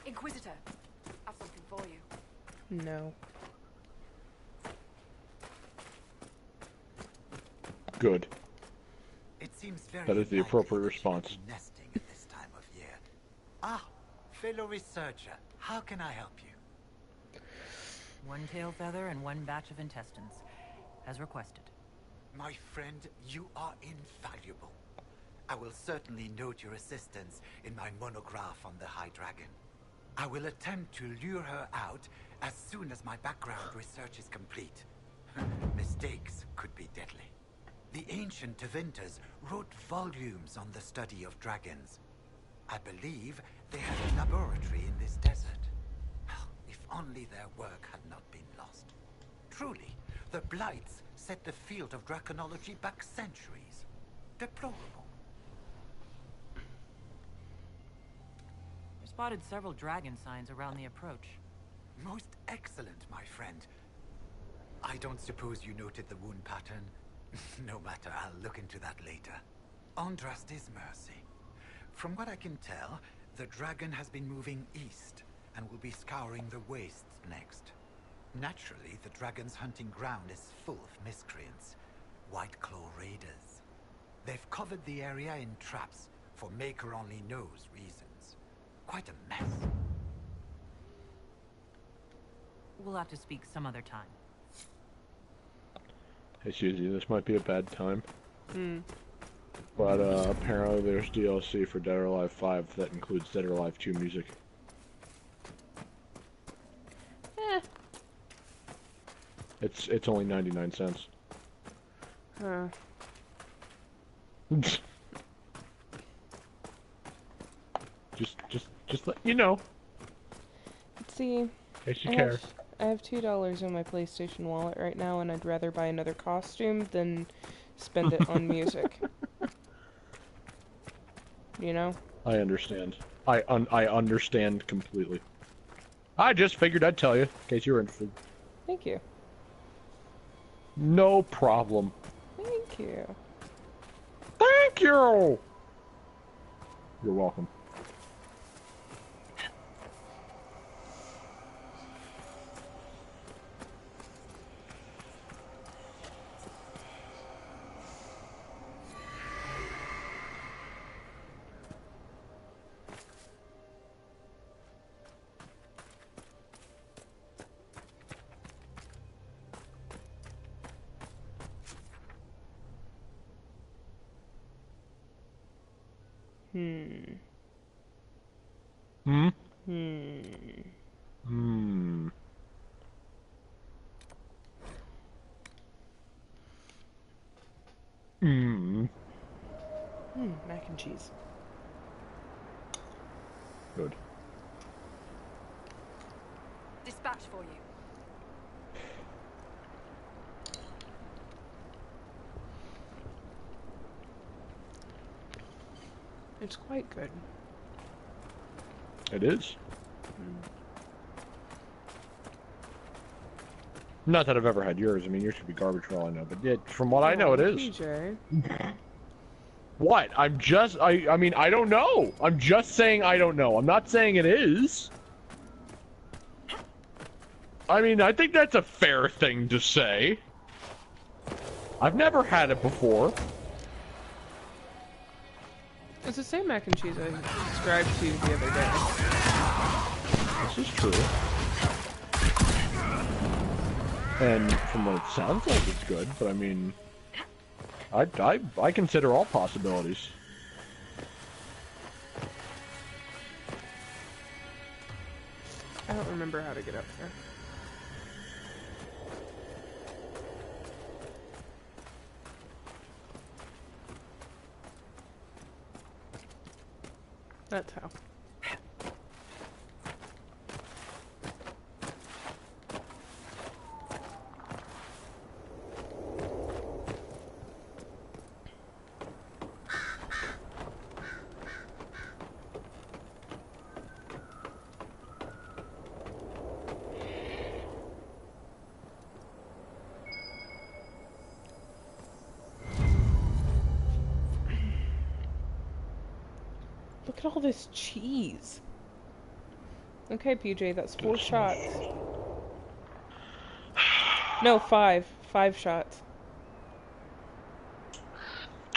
Inquisitor, I've something for you. No. Good. It seems very That is the likely appropriate that you response. will be nesting at this time of year. Ah, fellow researcher, how can I help you? One tail feather and one batch of intestines, as requested. My friend, you are invaluable. I will certainly note your assistance in my monograph on the High Dragon. I will attempt to lure her out as soon as my background research is complete. Mistakes could be deadly. The ancient Tevinters wrote volumes on the study of dragons. I believe they had a laboratory in this desert. If only their work had not been lost. Truly, the Blights set the field of draconology back centuries. Deplorable. We spotted several dragon signs around the approach. Most excellent, my friend. I don't suppose you noted the wound pattern? No matter, I'll look into that later. Andraste's mercy. From what I can tell, the dragon has been moving east and will be scouring the wastes next. Naturally, the dragon's hunting ground is full of miscreants. White Claw raiders. They've covered the area in traps for Maker-only-knows reasons. Quite a mess. We'll have to speak some other time. Hey Suzie, this might be a bad time. Hmm. But apparently there's DLC for Dead or Alive 5 that includes Dead or Alive 2 music. Eh. It's only 99 cents. Huh. just let you know. Let's see. In case you I care. have, I have $2 in my PlayStation wallet right now, and I'd rather buy another costume than spend it on music. You know? I understand. I understand completely. I just figured I'd tell you, in case you were interested. Thank you. No problem. Thank you. Thank you! You're welcome. Hmm. Hmm? Hmm. Hmm. Hmm. Mac and cheese. Good. Dispatch for you. It's quite good. It is. Not that I've ever had yours. I mean, yours could be garbage for all I know. But from what I know, it is. PJ. What? I mean, I don't know. I'm just saying I don't know. I'm not saying it is. I mean, I think that's a fair thing to say. I've never had it before. It's the same mac and cheese I subscribed to the other day. This is true. And from what it sounds like, it's good. But I mean, I consider all possibilities. I don't remember how to get up there. That's how. Look at all this cheese. Okay, PJ, that's 4 shots. No, 5. 5 shots.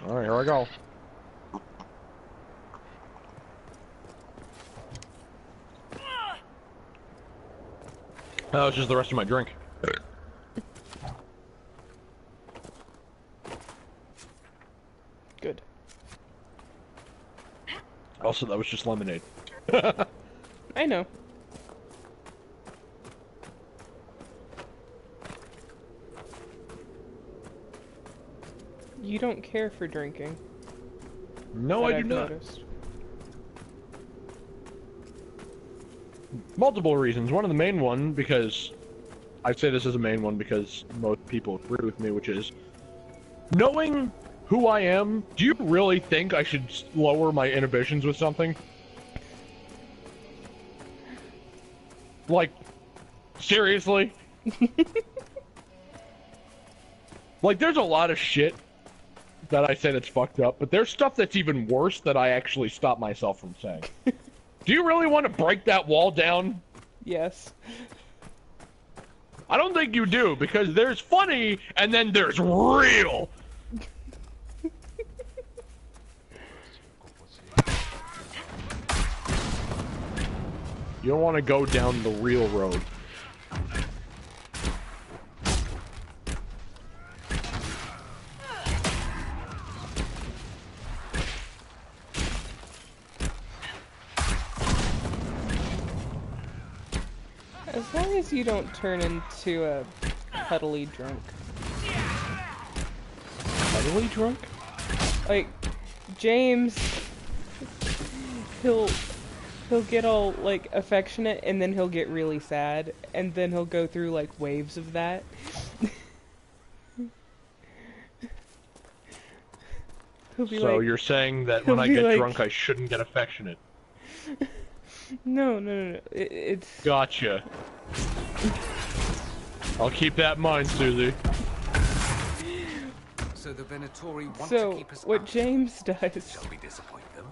Alright, here I go. Oh, it's just the rest of my drink. Good. Also, that was just lemonade. I know. You don't care for drinking. No, I do I've not. noticed. Multiple reasons. One of the main one, because I say this as a main one because most people agree with me, which is knowing who I am. Do you really think I should lower my inhibitions with something? Like, seriously? Like, there's a lot of shit that I say that's fucked up, but there's stuff that's even worse that I actually stop myself from saying. Do you really want to break that wall down? Yes. I don't think you do, because there's funny, and then there's real. You don't want to go down the real road. As long as you don't turn into a cuddly drunk. Cuddly drunk? Like, James, he'll get all, like, affectionate, and then he'll get really sad, and then he'll go through, like, waves of that. He'll be So like, you're saying that when I be get like- drunk I shouldn't get affectionate? No. It's... Gotcha. I'll keep that in mind, Suzie. So the Venatori want to So, keep us what out. James does Shall we disappoint them?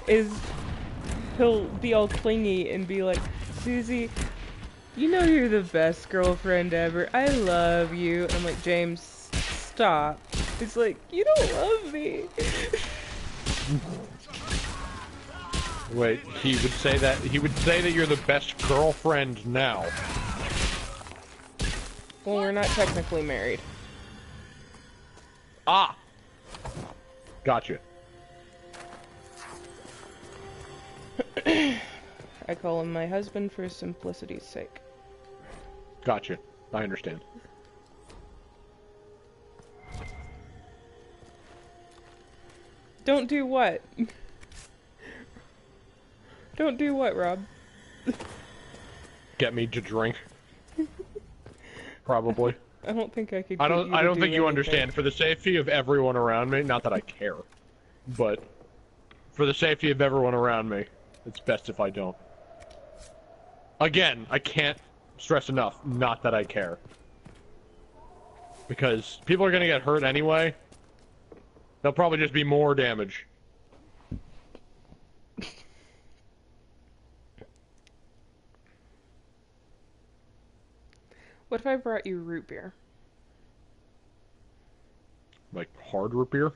is he'll be all clingy and be like, Suzie, you know you're the best girlfriend ever. I love you. I'm like, James, stop. It's like, you don't love me. Wait, he would say that you're the best girlfriend now. Well, we're not technically married. Ah! Gotcha. I call him my husband for simplicity's sake. Gotcha. I understand. Don't do what? Don't do what, Rob? Get me to drink. Probably. I don't think I could. I get don't you to think do you anything. understand. For the safety of everyone around me, not that I care, but for the safety of everyone around me, it's best if I don't. Again, I can't stress enough, not that I care. Because people are gonna get hurt anyway. There'll probably just be more damage. What if I brought you root beer? Like hard root beer?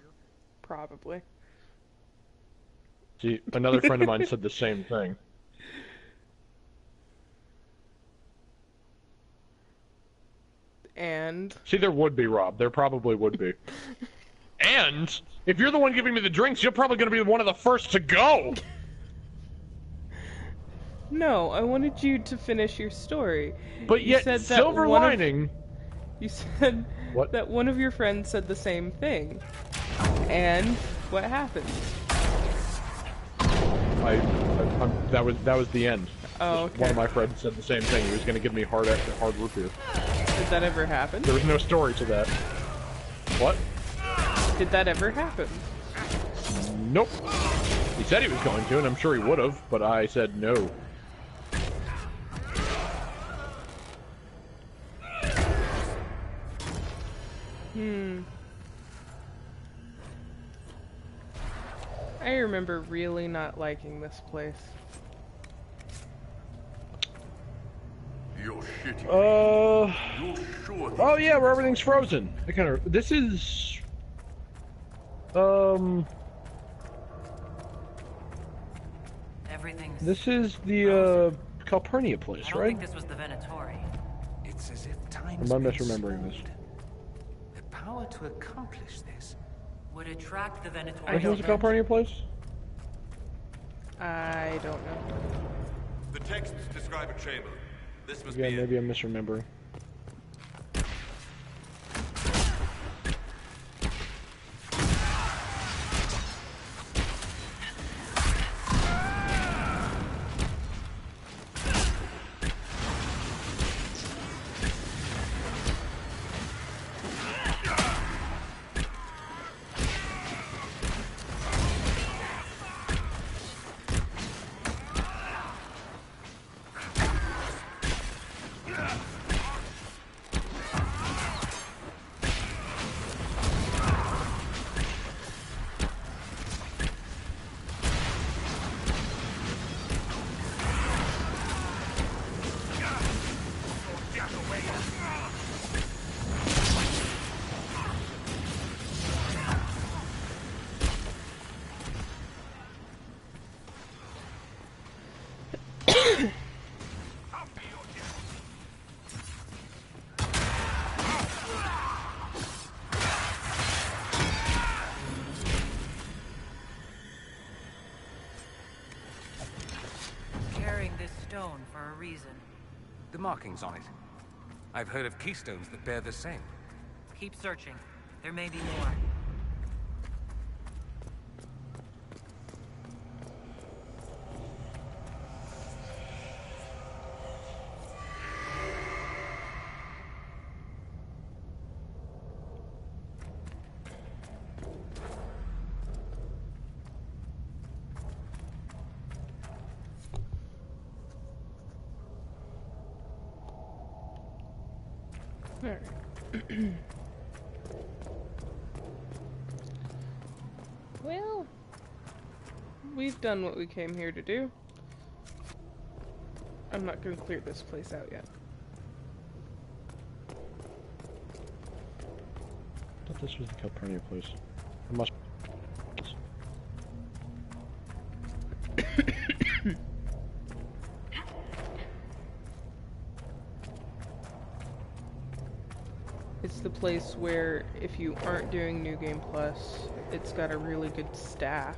Probably. See, another friend of mine said the same thing. And See, there would be, Rob. There probably would be. And if you're the one giving me the drinks, you're probably going to be one of the first to go. no, I wanted you to finish your story. But You yet, said that silver one of- lining. You said What? that one of your friends said the same thing. And what happened? that was the end. Oh, One okay. of my friends said the same thing. He was gonna give me hard root beer. Did that ever happen? There was no story to that. What? Did that ever happen? Nope. He said he was going to, and I'm sure he would have, but I said no. I remember really not liking this place. You're shitty. Oh yeah, where everything's frozen. I kind of. This is. Everything's... This is the Calpurnia place, I don't right? think this was the Venatori. It's as if time. Am I misremembering this? The power to accomplish this. Would attract the Venatori. I This don't is the know. Calpurnia place? I don't know. The texts describe a chamber. This must Yeah, be maybe I'm misremembering. Carrying this stone for a reason. The markings on it. I've heard of keystones that bear the same. Keep searching. There may be more. Alright. Well, we've done what we came here to do. I'm not going to clear this place out yet. I thought this was the Calpurnia place. It must. It's the place where, if you aren't doing New Game Plus, it's got a really good staff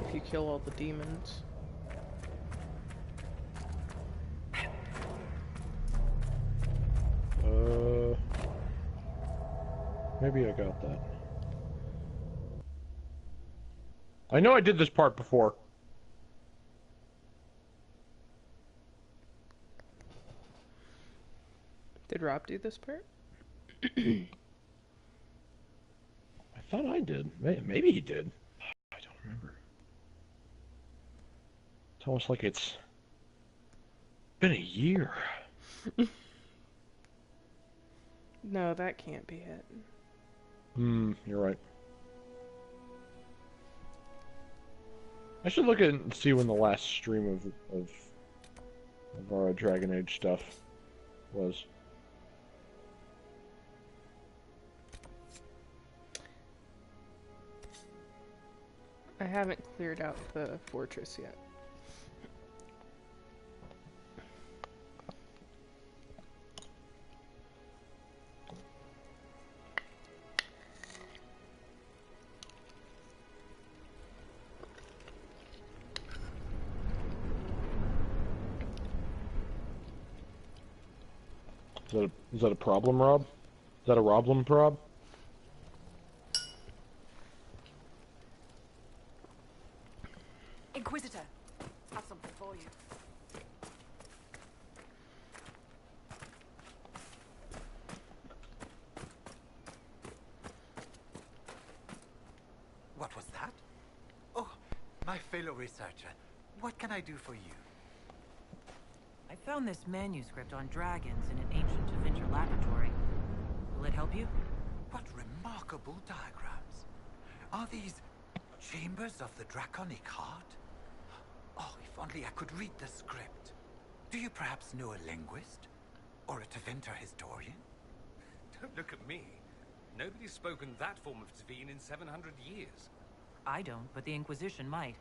if you kill all the demons. Maybe I got that. I know I did this part before. Did Rob do this part? I thought I did. Maybe he did. I don't remember. It's almost like it's been a year. No, that can't be it. You're right. I should look at it and see when the last stream of our Dragon Age stuff was. I haven't cleared out the fortress yet. Is that a problem, Rob? Is that a problem, Rob? Inquisitor, I have something for you. What was that? Oh, my fellow researcher. What can I do for you? I found this manuscript on dragons in an ancient Avenger laboratory. Will it help you? What remarkable diagrams. Are these chambers of the draconic heart? Oh, if only I could read the script. Do you perhaps know a linguist? Or a Tevinter historian? Don't look at me. Nobody's spoken that form of Tveen in 700 years. I don't, but the Inquisition might.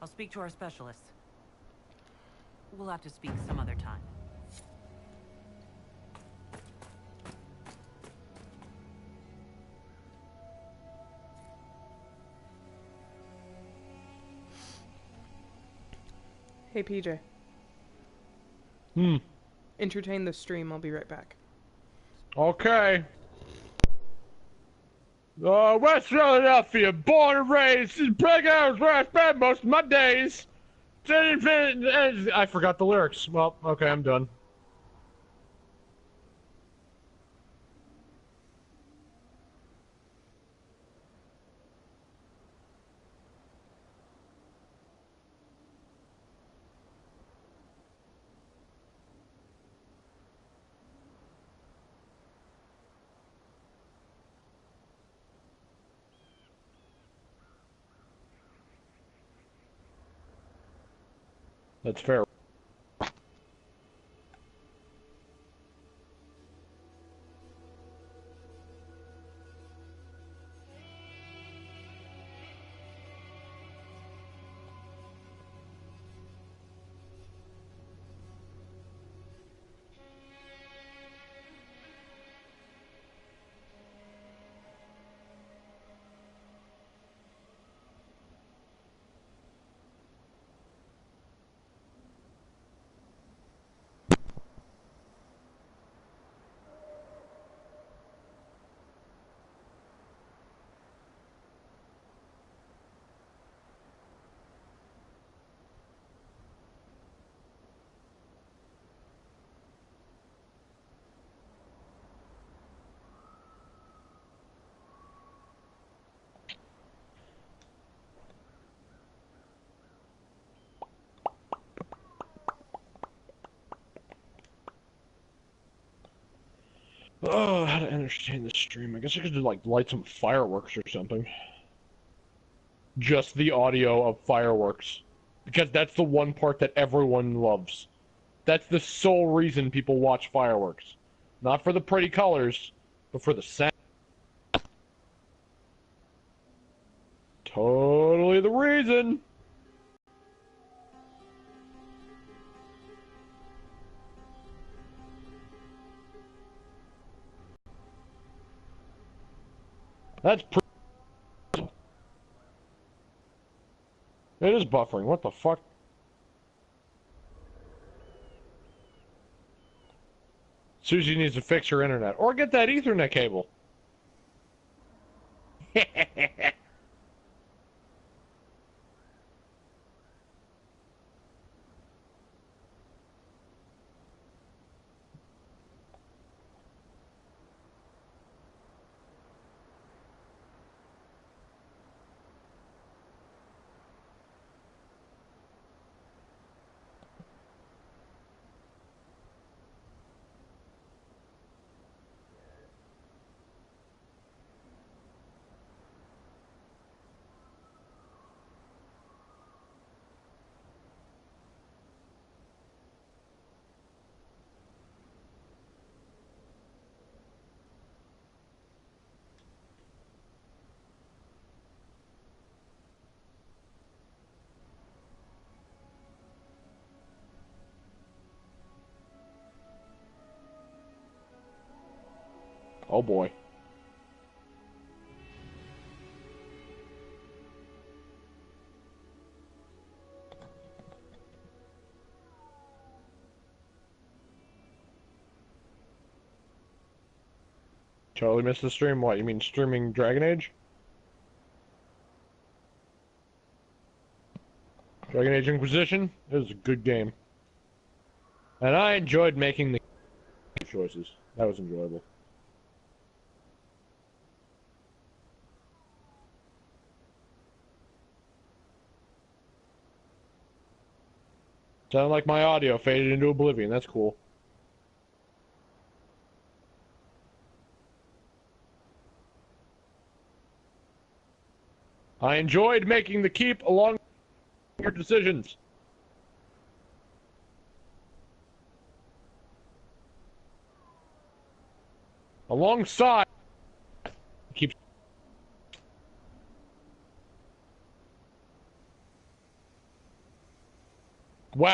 I'll speak to our specialists. We'll have to speak some other time. Hey, PJ. Entertain the stream. I'll be right back. Okay. West Philadelphia, born and raised. Big House where I spend most of my days. I forgot the lyrics. Well, okay, I'm done. That's fair. Oh, how to entertain the stream. I guess I could just, like, light some fireworks or something. Just the audio of fireworks. Because that's the one part that everyone loves. That's the sole reason people watch fireworks. Not for the pretty colors, but for the sound. Totally the reason. That's It is buffering. What the fuck? Suzie needs to fix her internet. Or get that Ethernet cable. Oh boy. Charlie missed the stream? What, you mean streaming Dragon Age? Dragon Age Inquisition, it was a good game. And I enjoyed making the choices. That was enjoyable. Sounded like my audio faded into oblivion. That's cool. I enjoyed making the keep along your decisions. Alongside keep wow.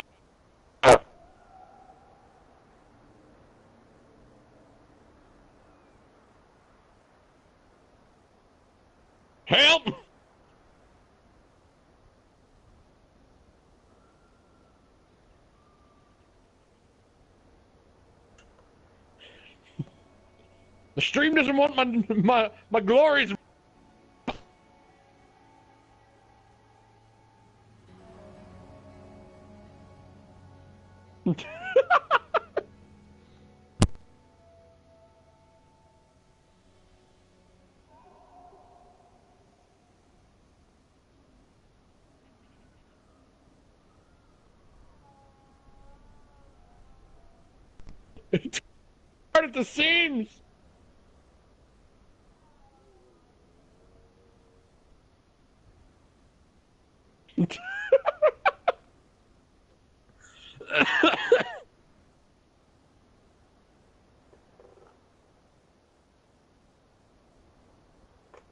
Help! The stream doesn't want my glories. It's hard at the seams.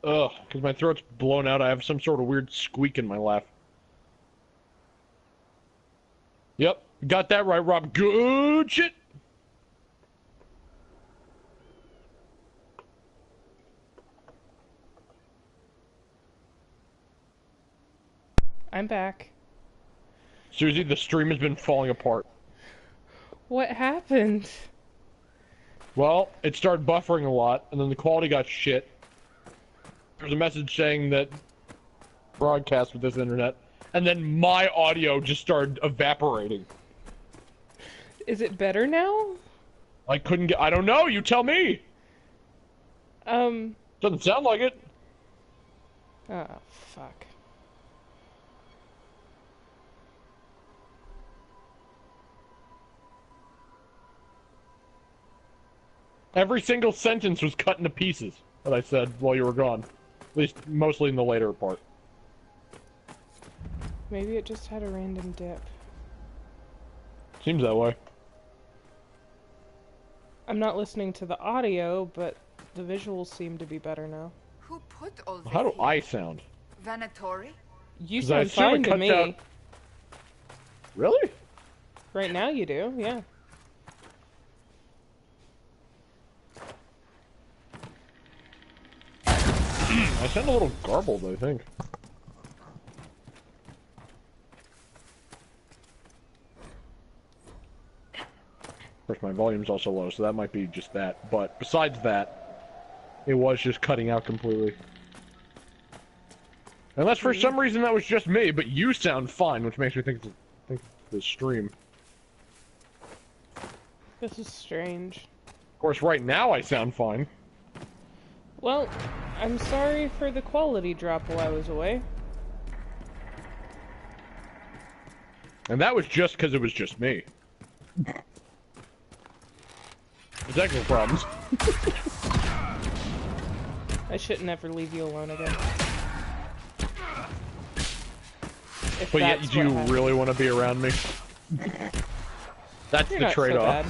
Ugh, because my throat's blown out, I have some sort of weird squeak in my laugh. Yep, got that right, Rob. Good shit! I'm back. Suzie, the stream has been falling apart. What happened? Well, it started buffering a lot, and then the quality got shit. There was a message saying that broadcast with this internet, and then my audio just started evaporating. Is it better now? I couldn't get. I don't know. You tell me. Doesn't sound like it. Oh, fuck. Every single sentence was cut into pieces that I said while you were gone. At least, mostly in the later part. Maybe it just had a random dip. Seems that way. I'm not listening to the audio, but the visuals seem to be better now. Who put all this How do here? I sound? Venatori? You 'Cause I sound assume it fine to cuts me. out- Really? Right now you do, yeah. I sound a little garbled, I think. Of course, my volume's also low, so that might be just that. But besides that, it was just cutting out completely. Unless for some reason that was just me, but you sound fine, which makes me think it's the stream. This is strange. Of course, right now I sound fine. Well, I'm sorry for the quality drop while I was away. And that was just because it was just me. Technical problems. I shouldn't ever leave you alone again. If But yet, that's do you what happened. really want to be around me? That's You're the not so trade-off.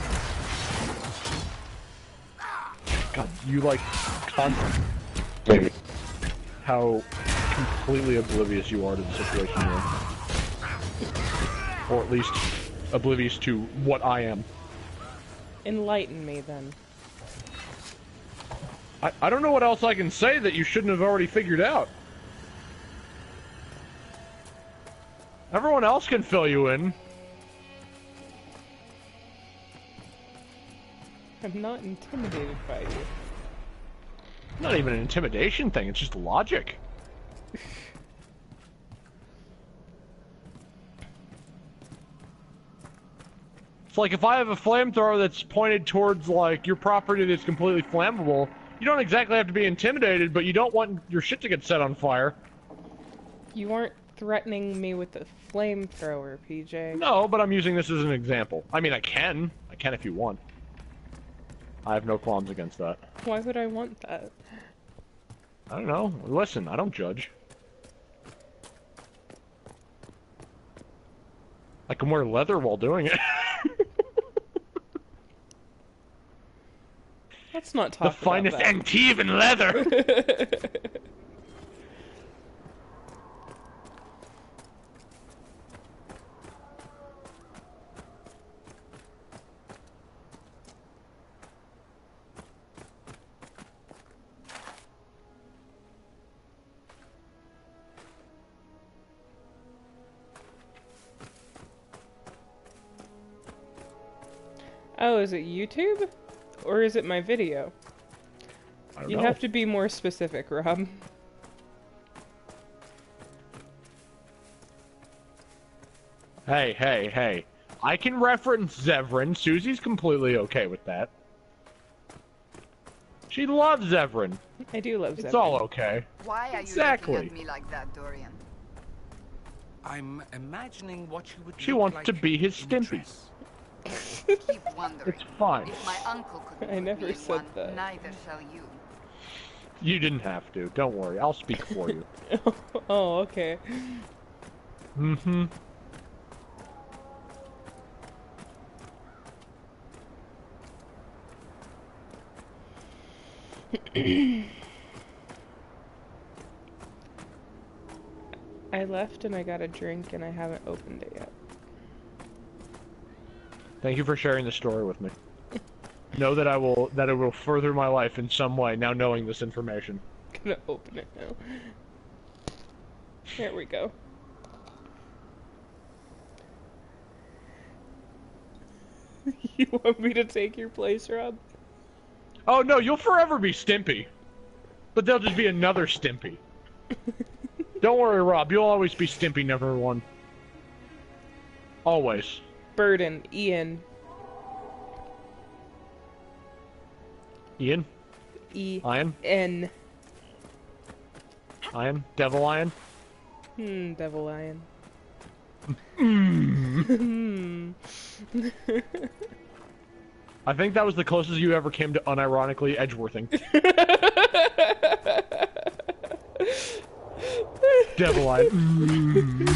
bad. God, you like constantly how completely oblivious you are to the situation you're in. Or at least oblivious to what I am. Enlighten me, then. I don't know what else I can say that you shouldn't have already figured out. Everyone else can fill you in. I'm not intimidated by you. Not even an intimidation thing, it's just logic. It's like if I have a flamethrower that's pointed towards, like, your property that's completely flammable, you don't exactly have to be intimidated, but you don't want your shit to get set on fire. You aren't threatening me with a flamethrower, PJ. No, but I'm using this as an example. I mean, I can. I can if you want. I have no qualms against that. Why would I want that? I don't know. Listen, I don't judge. I can wear leather while doing it. Let's not talk The finest about that. Antivan leather! Oh, is it YouTube? Or is it my video? I don't You know. have to be more specific, Rob. Hey, hey, hey. I can reference Zevran. Susie's completely okay with that. She loves Zevran. I do love It's Zevran. all okay. Why are you Exactly. looking at me like that, Dorian? I'm imagining what you would She look wants like to be his in Stimpy. dress. Keep wondering. It's fine. If my uncle couldn't I put never me in said one, that. neither shall you. You didn't have to. Don't worry. I'll speak for you. Oh, okay. Mm-hmm. I left and I got a drink and I haven't opened it yet. Thank you for sharing the story with me. Know that it will further my life in some way now knowing this information. Gonna open it now. There we go. You want me to take your place, Rob? Oh no, you'll forever be Stimpy. But there'll just be another Stimpy. Don't worry, Rob, you'll always be Stimpy #1. Always. Burden, Ian. Ian? Iron? E-N. Iron? Devil Lion? Devil Lion. I think that was the closest you ever came to unironically Edgeworthing. Devil Lion.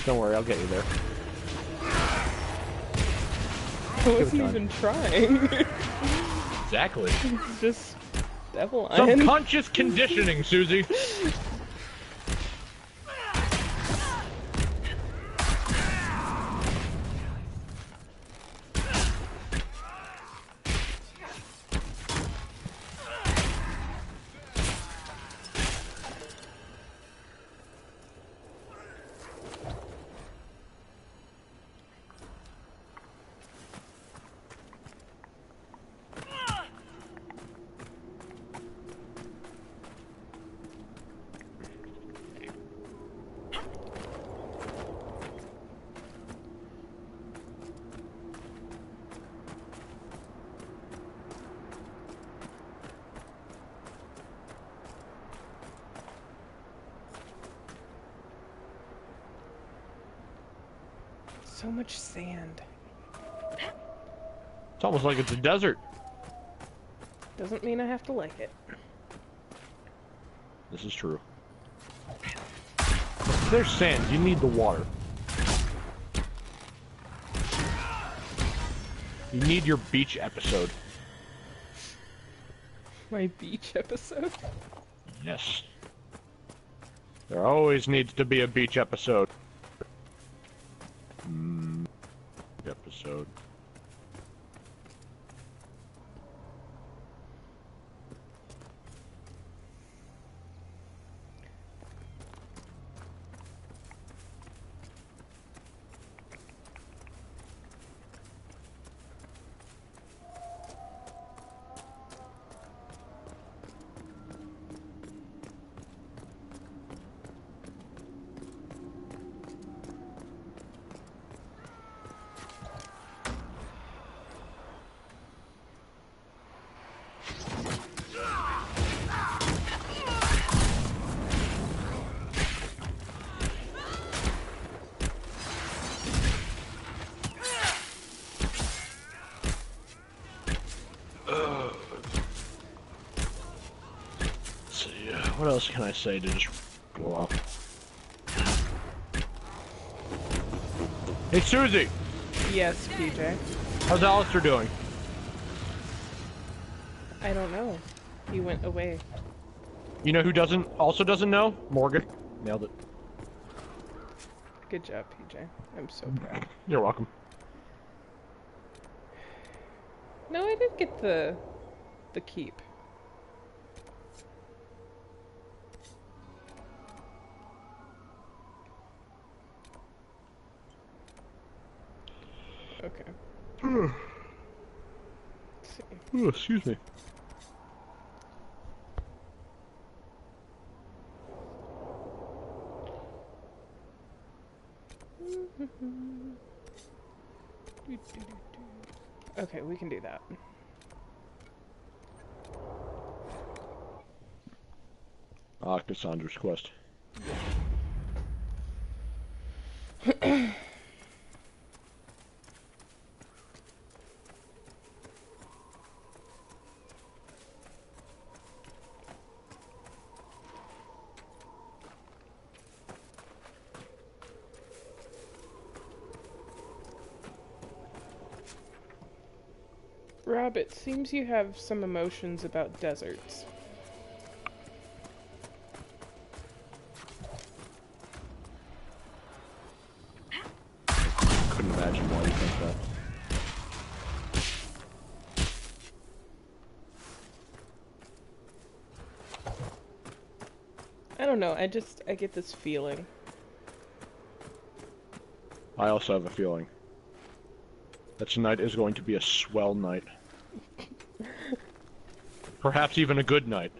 Don't worry, I'll get you there. I wasn't even trying. Exactly. It's just Devil Lion. Subconscious conditioning, Suzie. So much sand. It's almost like it's a desert. Doesn't mean I have to like it. This is true. There's sand. You need the water. You need your beach episode. My beach episode? Yes. There always needs to be a beach episode. Episode. What else can I say to just blow up? Hey, Suzie! Yes, PJ. How's Alistair doing? I don't know. He went away. You know who also doesn't know? Morgan. Nailed it. Good job, PJ. I'm so proud. You're welcome. No, I did get the keep. Okay. Let's see. Ooh, excuse me. Okay, we can do that. Cassandra's quest. Rob, it seems you have some emotions about deserts. Couldn't imagine why you think that. I don't know, I get this feeling. I also have a feeling that tonight is going to be a swell night. Perhaps even a good night.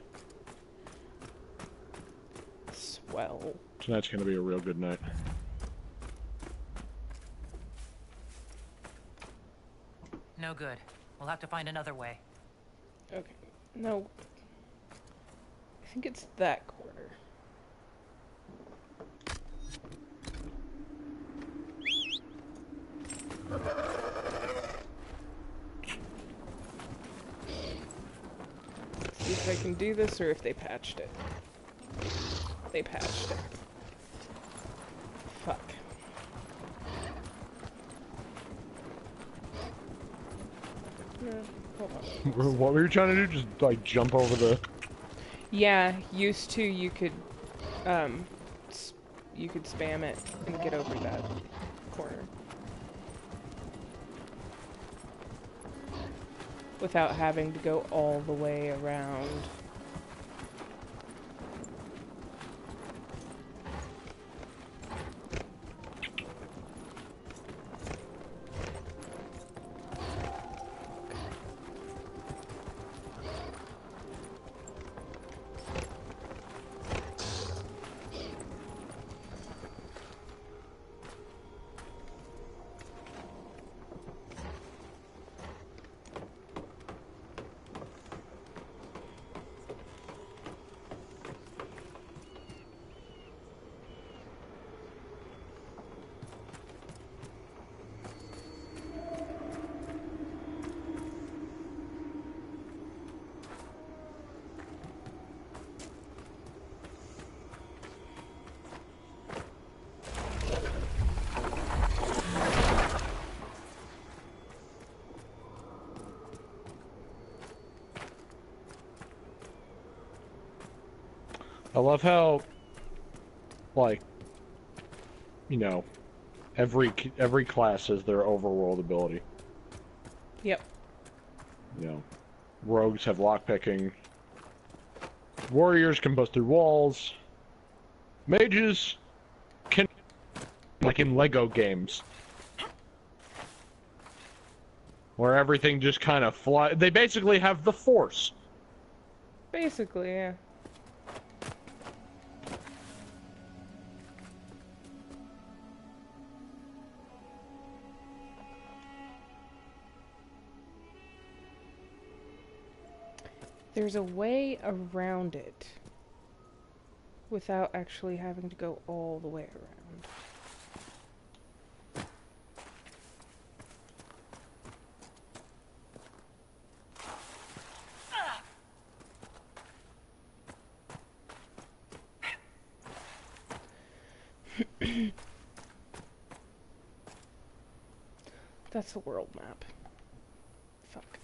Swell. Tonight's going to be a real good night. No good. We'll have to find another way. Okay. No. I think it's that corner. See if I can do this or if they patched it. They patched it. Fuck. Hold on. What were you trying to do? Just, like, jump over the... Yeah, used to you could spam it and get over that corner. Without having to go all the way around. I love how, like, you know, every class has their overworld ability. Yep. You know, rogues have lockpicking. Warriors can bust through walls. Mages can, like in Lego games, where everything just kind of fly. They basically have the Force. Basically, yeah. There's a way around it without actually having to go all the way around. That's a world map. Fuck.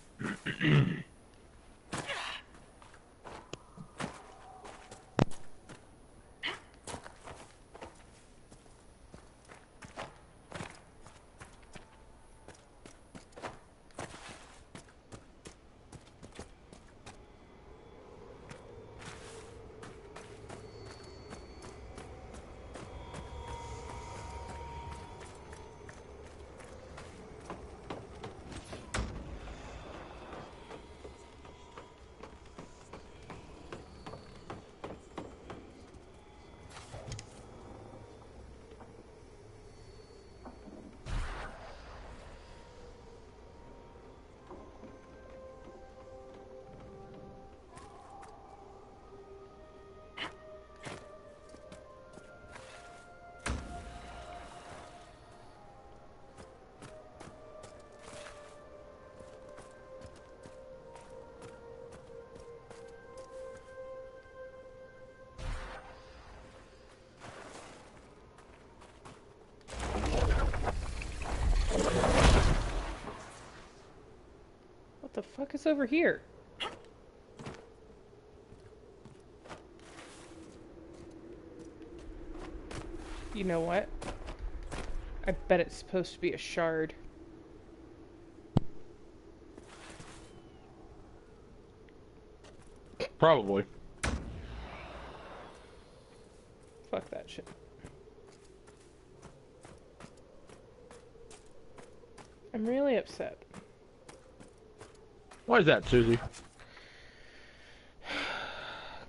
What the fuck is over here? You know what? I bet it's supposed to be a shard. Probably. Fuck that shit. I'm really upset. Why is that, Susie?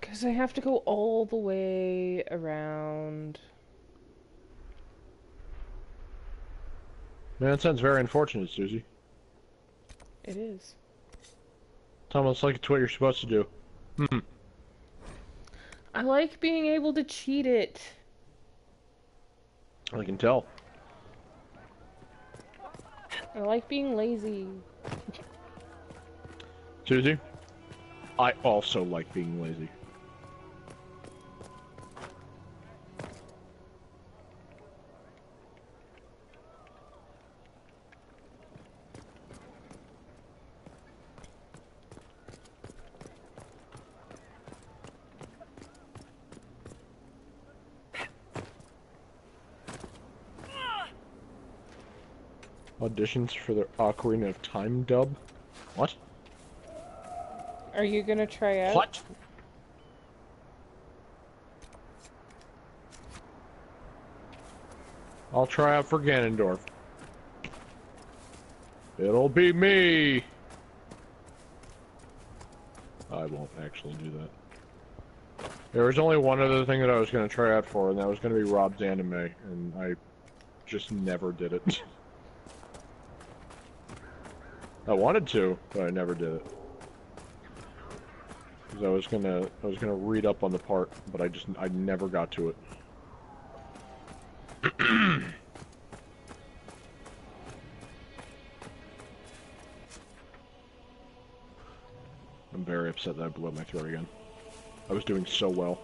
Because I have to go all the way around. Man, that sounds very unfortunate, Susie. It is. It's almost like it's what you're supposed to do. Hmm. I like being able to cheat it. I can tell. I like being lazy. Susie, I also like being lazy. Auditions for the Ocarina of Time dub? What? Are you gonna try out? What? I'll try out for Ganondorf. It'll be me! I won't actually do that. There was only one other thing that I was going to try out for, and that was going to be Rob's anime, and I just never did it. I wanted to, but I never did it. Because I was gonna read up on the part, but I never got to it. I'm very upset that I blew up my throat again. I was doing so well.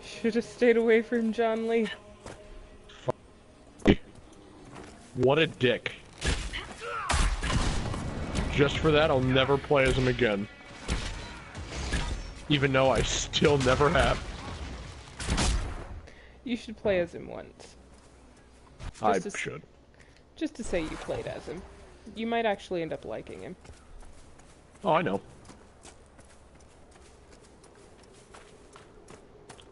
Should have stayed away from John Lee. What a dick. Just for that, I'll never play as him again. Even though I still never have. You should play as him once. I should. Just to say you played as him. You might actually end up liking him. Oh, I know.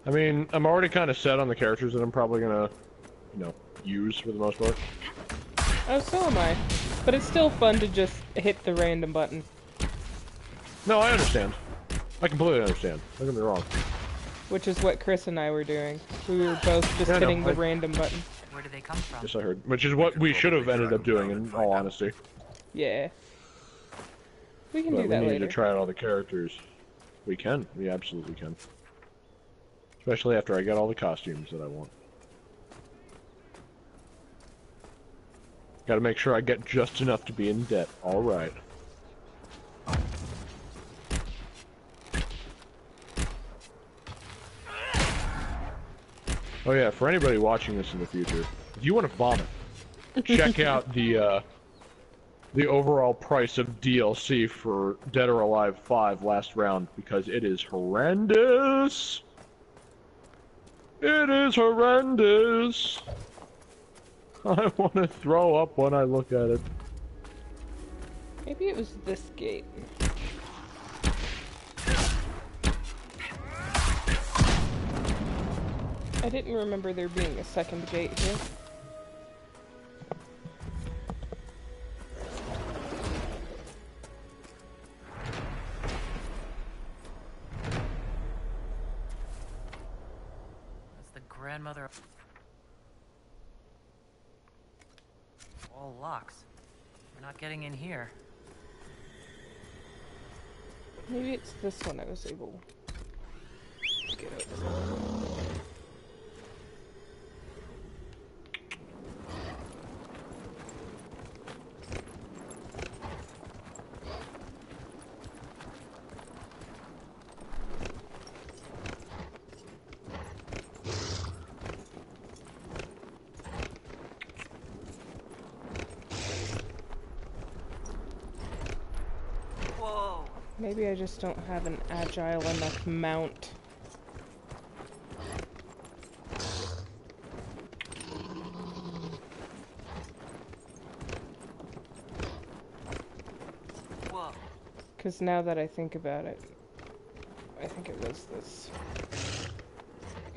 I mean, I'm already kind of set on the characters that I'm probably gonna, use for the most part. Oh, so am I. But it's still fun to just hit the random button. No, I understand. I completely understand. Don't get me wrong. Which is what Chris and I were doing. We were both just hitting the random button. Where do they come from? Yes, I heard. Which is what we should have ended up doing, in all honesty. Yeah. We can do that But we later. need to try out all the characters. We can. We absolutely can. Especially after I get all the costumes that I want. Gotta make sure I get just enough to be in debt. Alright. Oh yeah, for anybody watching this in the future, if you want to vomit, check out the overall price of DLC for Dead or Alive 5 last round, because it is horrendous. It is horrendous. I want to throw up when I look at it. Maybe it was this gate. I didn't remember there being a second gate here. That's the grandmother. All locks. We're not getting in here. Maybe it's this one I was able to get over. Maybe I just don't have an agile enough mount. Whoa. Because now that I think about it, I think it was this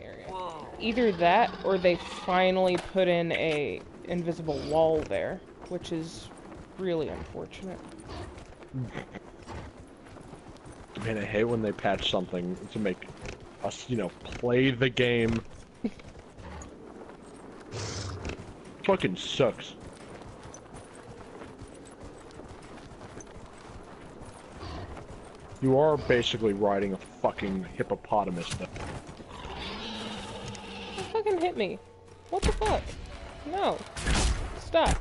area. Whoa. Either that, or they finally put in a invisible wall there, which is really unfortunate. Man, I hate when they patch something to make us, you know, play the game. Fucking sucks. You are basically riding a fucking hippopotamus, though. It fucking hit me. What the fuck? No. Stop.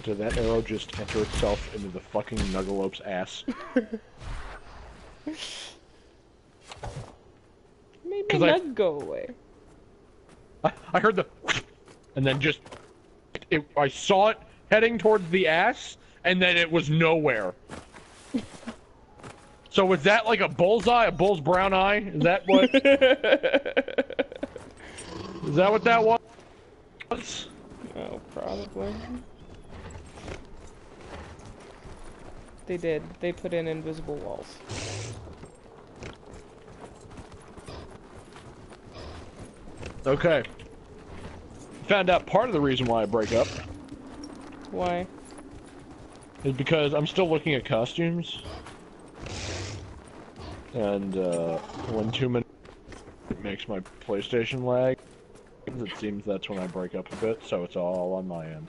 Did that arrow just enter itself into the fucking Nuggalope's ass? Made my nug go away. I heard the and then just I saw it heading towards the ass, and then it was nowhere. So was that like a bullseye, a bull's brown eye? Is that what? Is that what that was? Oh, probably. They did. They put in invisible walls. Okay. Found out part of the reason why I break up. Why? Is because I'm still looking at costumes. And, when too many it makes my PlayStation lag. It seems that's when I break up a bit, so it's all on my end.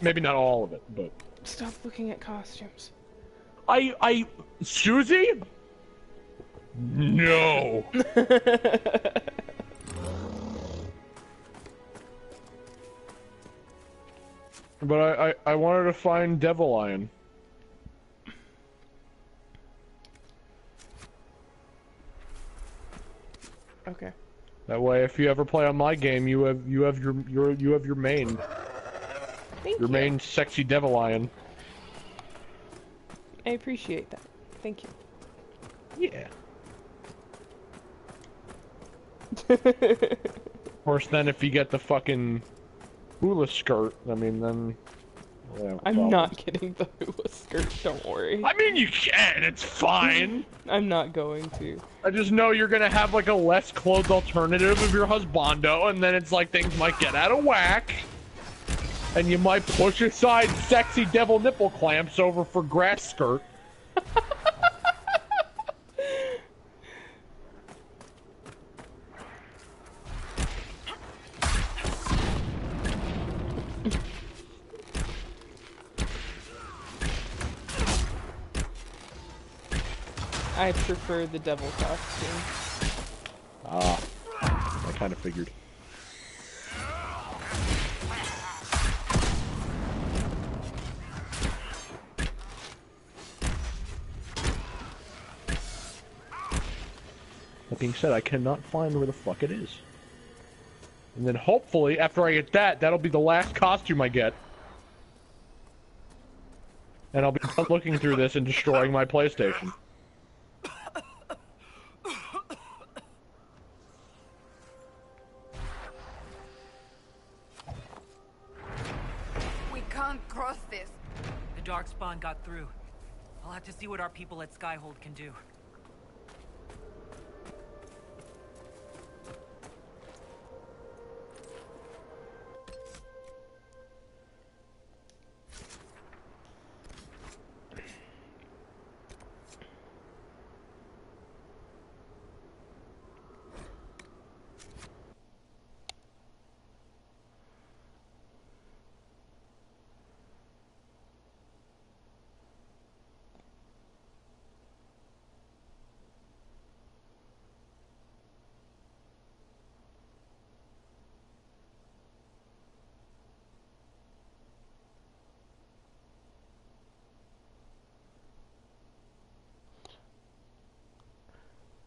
Maybe not all of it, but... Stop looking at costumes. Suzie? No! But I wanted to find Devil Lion. Okay. That way, if you ever play on my game, you have your main. Thank your you. main sexy Devil Lion. I appreciate that. Thank you. Yeah. Of course, then if you get the fucking hula skirt, I mean, then... Yeah, I'm not getting the hula skirt, don't worry. I mean, you can, it's fine. I'm not going to. I just know you're gonna have, like, a less clothed alternative of your husbando, and then it's like things might get out of whack. And you might push aside sexy devil nipple clamps over for grass skirt. I prefer the devil costume. Ah, I kind of figured. That being said, I cannot find where the fuck it is. And then hopefully, after I get that, that'll be the last costume I get. And I'll be done looking through this and destroying my PlayStation. We can't cross this. The Darkspawn got through. I'll have to see what our people at Skyhold can do.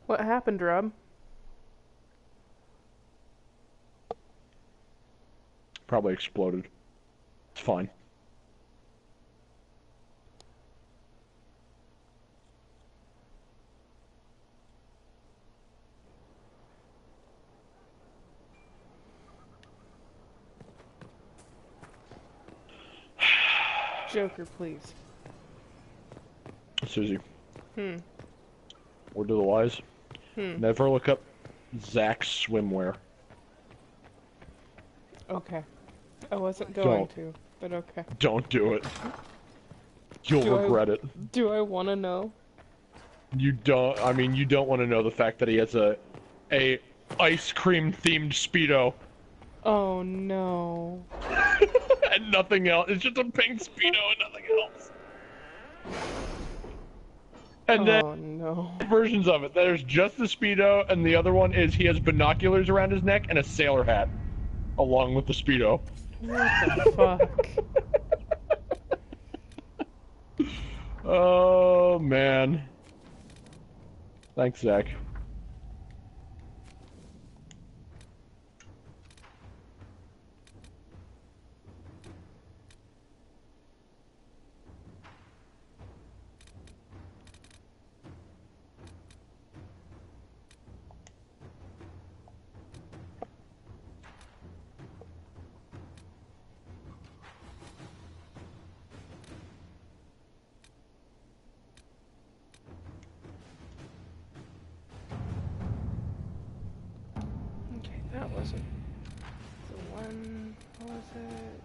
What happened, Rob? Probably exploded. It's fine. Joker, please. Suzie. Hmm. Word to the wise. Never look up Zach's swimwear. Okay. I wasn't going Don't. to, but okay. Don't do it. You'll regret it. Do I want to know? You don't. I mean, you don't want to know the fact that he has a ice cream themed Speedo. Oh no. And nothing else. It's just a pink Speedo and nothing else. And then no. versions of it. There's just the Speedo, and the other one is he has binoculars around his neck and a sailor hat, along with the Speedo. What the fuck? Oh man. Thanks, Zach. Okay, that wasn't the one. What was it?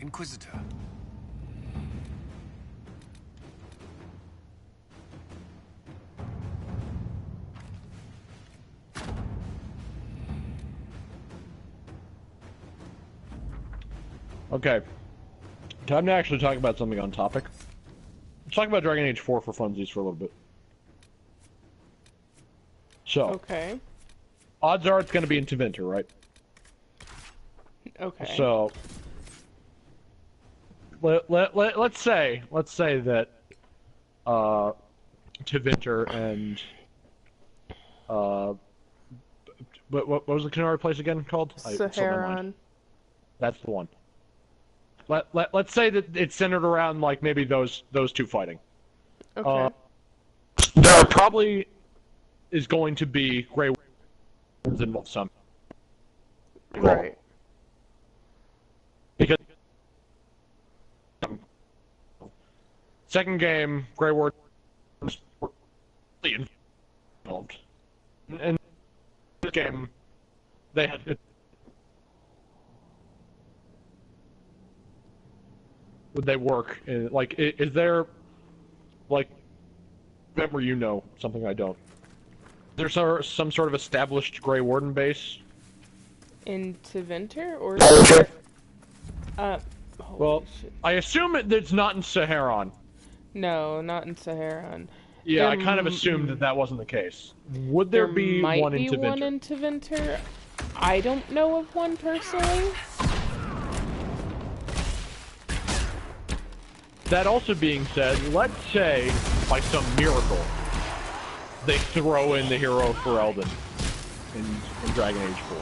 Inquisitor. Okay. Time to actually talk about something on topic. Let's talk about Dragon Age 4 for funsies for a little bit. So, Okay. odds are it's going to be in Tevinter, right? Okay. So, let's say that Tevinter and what was the Canary place again called? Saharan. That's the one. Let's say that it's centered around like maybe those two fighting. Okay. There probably is going to be Grey Wardens involved some. Right. Because second game, Grey Wardens were involved. And this game, they had. Would they work? Like, is there, like, remember you know something I don't. Is there some sort of established Grey Warden base? In Tevinter or? Well, shit. I assume it's not in Saharan. No, not in Saharan. Yeah, There I kind of assumed that wasn't the case. Would there be might one be in one Tevinter? in Tevinter. I don't know of one personally. That also being said, let's say, by some miracle, they throw in the hero for Elden in Dragon Age 4.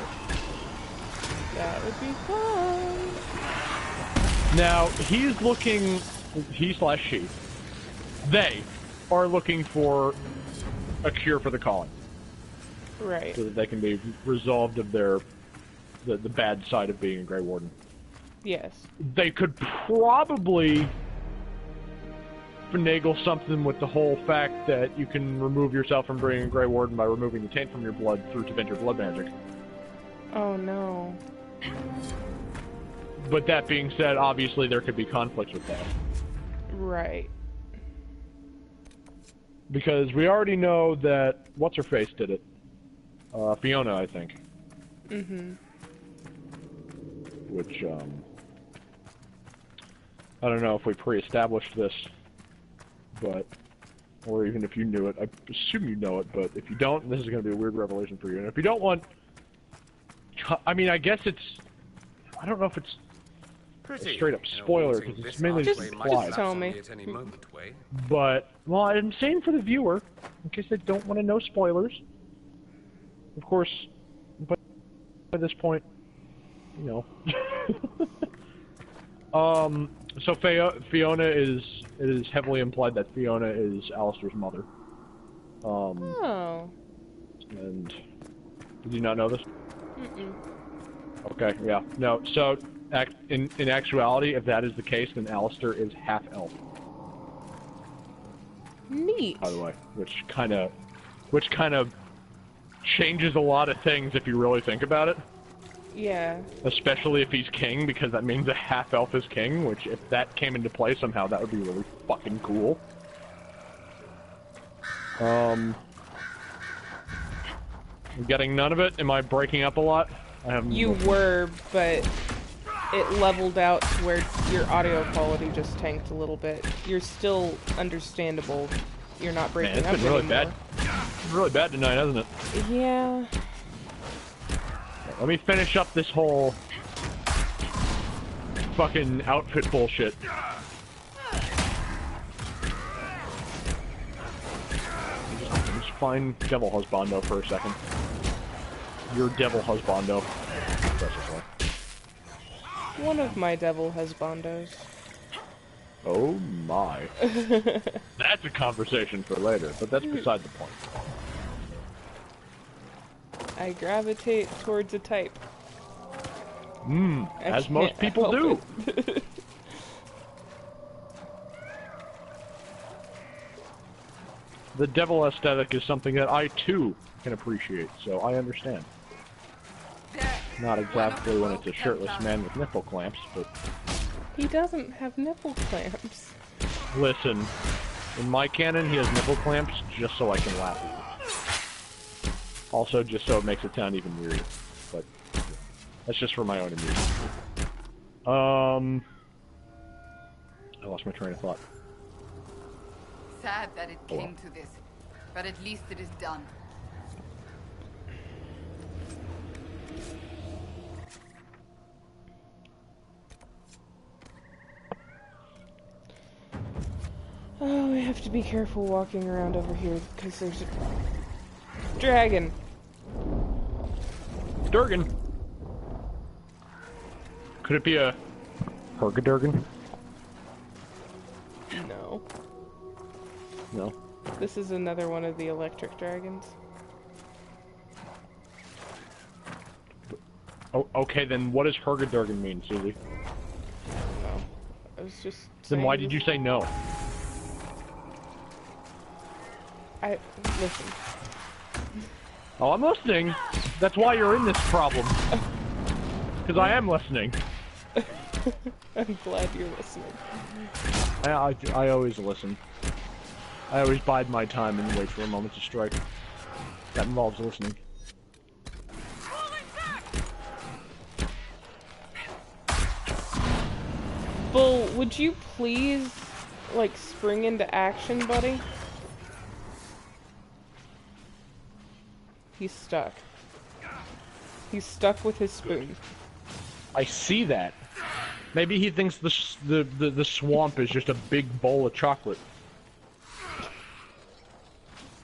That would be fun. Now, he/she, they are looking for a cure for the calling. Right. So that they can be resolved of the bad side of being a Grey Warden. Yes. They could probably finagle something with the whole fact that you can remove yourself from being a Grey Warden by removing the taint from your blood through Tevinter blood magic. Oh no. But that being said, obviously there could be conflicts with that. Right. Because we already know that what's-her-face did it. Fiona, I think. Mm-hmm. Which, I don't know if we pre-established this, but, or even if you knew it, I assume you know it, but if you don't, this is going to be a weird revelation for you. And if you don't want, I mean, I guess it's, I don't know if it's a straight up spoiler, because it's mainly just implied. Just tell me. But, well, I'm saying for the viewer, in case they don't want to know spoilers. Of course, but by this point, you know. So Fiona it is heavily implied that Fiona is Alistair's mother. Oh. And did you not know this? Mm-mm. Okay, yeah. No, so in actuality, if that is the case, then Alistair is half elf. Neat. By the way, which kind of changes a lot of things if you really think about it. Yeah. Especially if he's king, because that means a half-elf is king, which, if that came into play somehow, that would be really fucking cool. I'm getting none of it? Am I breaking up a lot? You were, but it leveled out to where your audio quality just tanked a little bit. You're still understandable. You're not breaking up anymore. It's been really anymore. bad. It's been really bad tonight, hasn't it? Yeah. Let me finish up this whole fucking outfit bullshit. Just find Devil Husbando for a second. Your Devil Husbando. One of my devil husbandos. Oh my. That's a conversation for later, but that's beside the point. I gravitate towards a type. As most people do. The devil aesthetic is something that I too can appreciate, so I understand. Not exactly when it's a shirtless man with nipple clamps, but... He doesn't have nipple clamps. Listen, in my canon, he has nipple clamps just so I can laugh at you. Also, just so it makes it sound even weirder. But that's just for my own amusement. I lost my train of thought. Sad that it came to this, but at least it is done. Oh, we have to be careful walking around over here because there's a dragon. Durgan. Could it be a Hergadurgan? No. No. This is another one of the electric dragons. Oh, okay, then what does Hergadurgan mean, Suzie? No. I was just Then why did you say no? Listen. Oh, I'm listening. That's why you're in this problem. Because I am listening. I'm glad you're listening. I always listen. I always bide my time and wait for a moment to strike. That involves listening. Would you please, like, spring into action, buddy? He's stuck. He's stuck with his spoon. I see that. Maybe he thinks the swamp is just a big bowl of chocolate.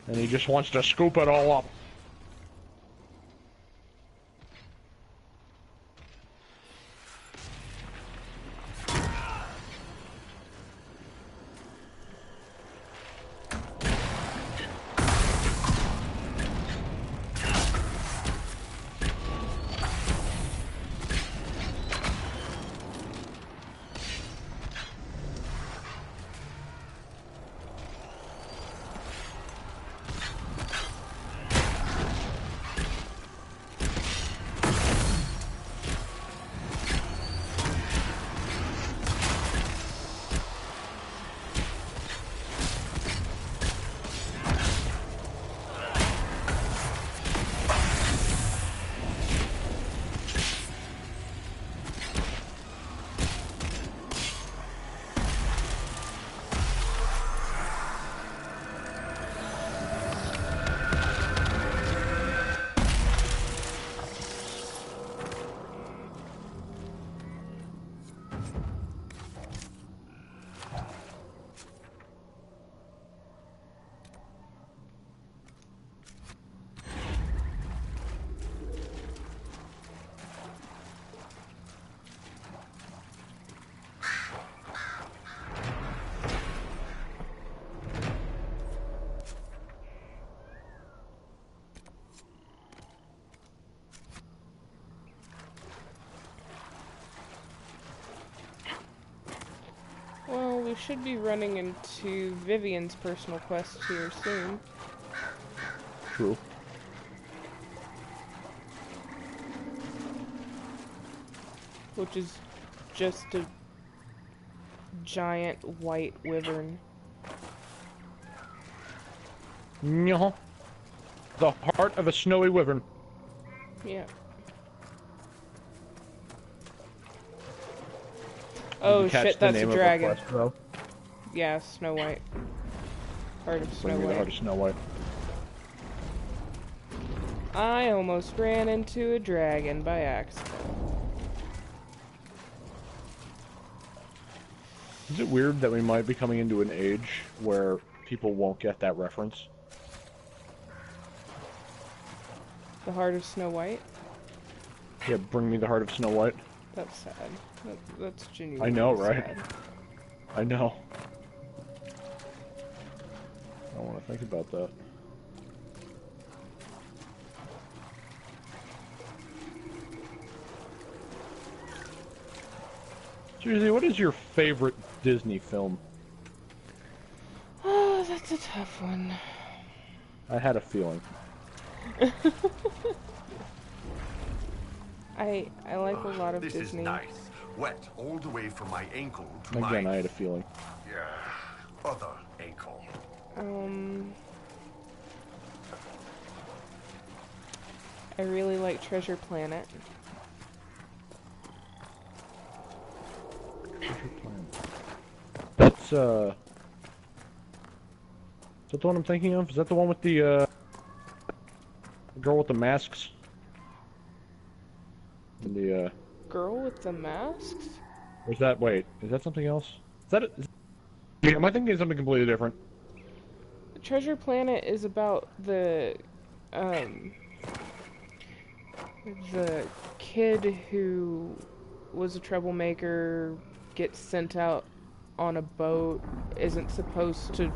And he just wants to scoop it all up. Well, we should be running into Vivian's personal quest here soon. True. Which is just a giant white wyvern. Yeah. The heart of a snowy wyvern. Yeah. Oh shit, that's a dragon. Yeah, Snow White. Heart of Snow Bring me the heart White. of Snow White. I almost ran into a dragon by accident. Is it weird that we might be coming into an age where people won't get that reference? The Heart of Snow White? Yeah, bring me the heart of Snow White. That's sad. That's genuinely I know, right? sad. I know. I don't want to think about that. Suzie, what is your favorite Disney film? Oh, that's a tough one. I had a feeling. I like a lot of This Disney. is nice. Wet all the way from my ankle to Again, my... I had a feeling. Yeah, other ankle. I really like Treasure Planet. Treasure Planet. That's, is that the one I'm thinking of? Is that the one with the girl with the masks? And the, Girl with the masks? or is that, wait, is that something else? Is that, am I thinking of something completely different? Treasure Planet is about the kid who was a troublemaker, gets sent out on a boat, isn't supposed to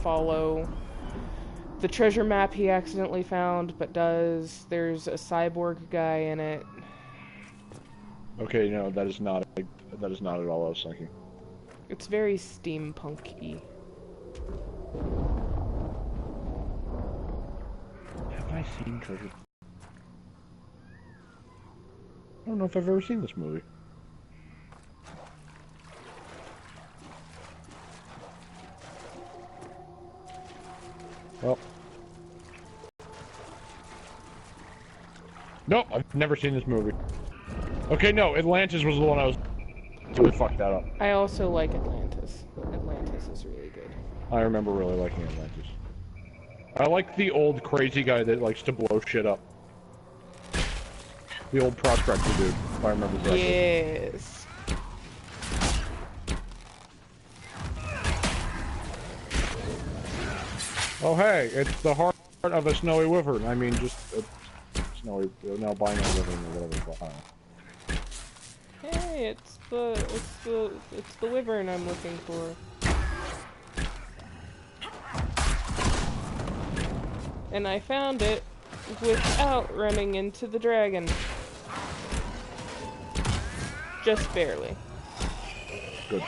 follow the treasure map he accidentally found, but does. There's a cyborg guy in it. Okay, no, that is not at all I was thinking. It's very steampunk-y. Have I seen Treasure? I don't know if I've ever seen this movie. Well. Nope, I've never seen this movie. Okay, no, Atlantis was the one I was... So we fucked that up. I also like Atlantis. Atlantis is really good. I remember really liking Atlantis. I like the old crazy guy that likes to blow shit up. The old prospector dude, if I remember correctly. Yes. Oh hey, it's the heart of a snowy wyvern. I mean, just a snowy, albino wyvern or whatever. But I don't know. Hey, it's the wyvern I'm looking for. And I found it without running into the dragon. Just barely. Good.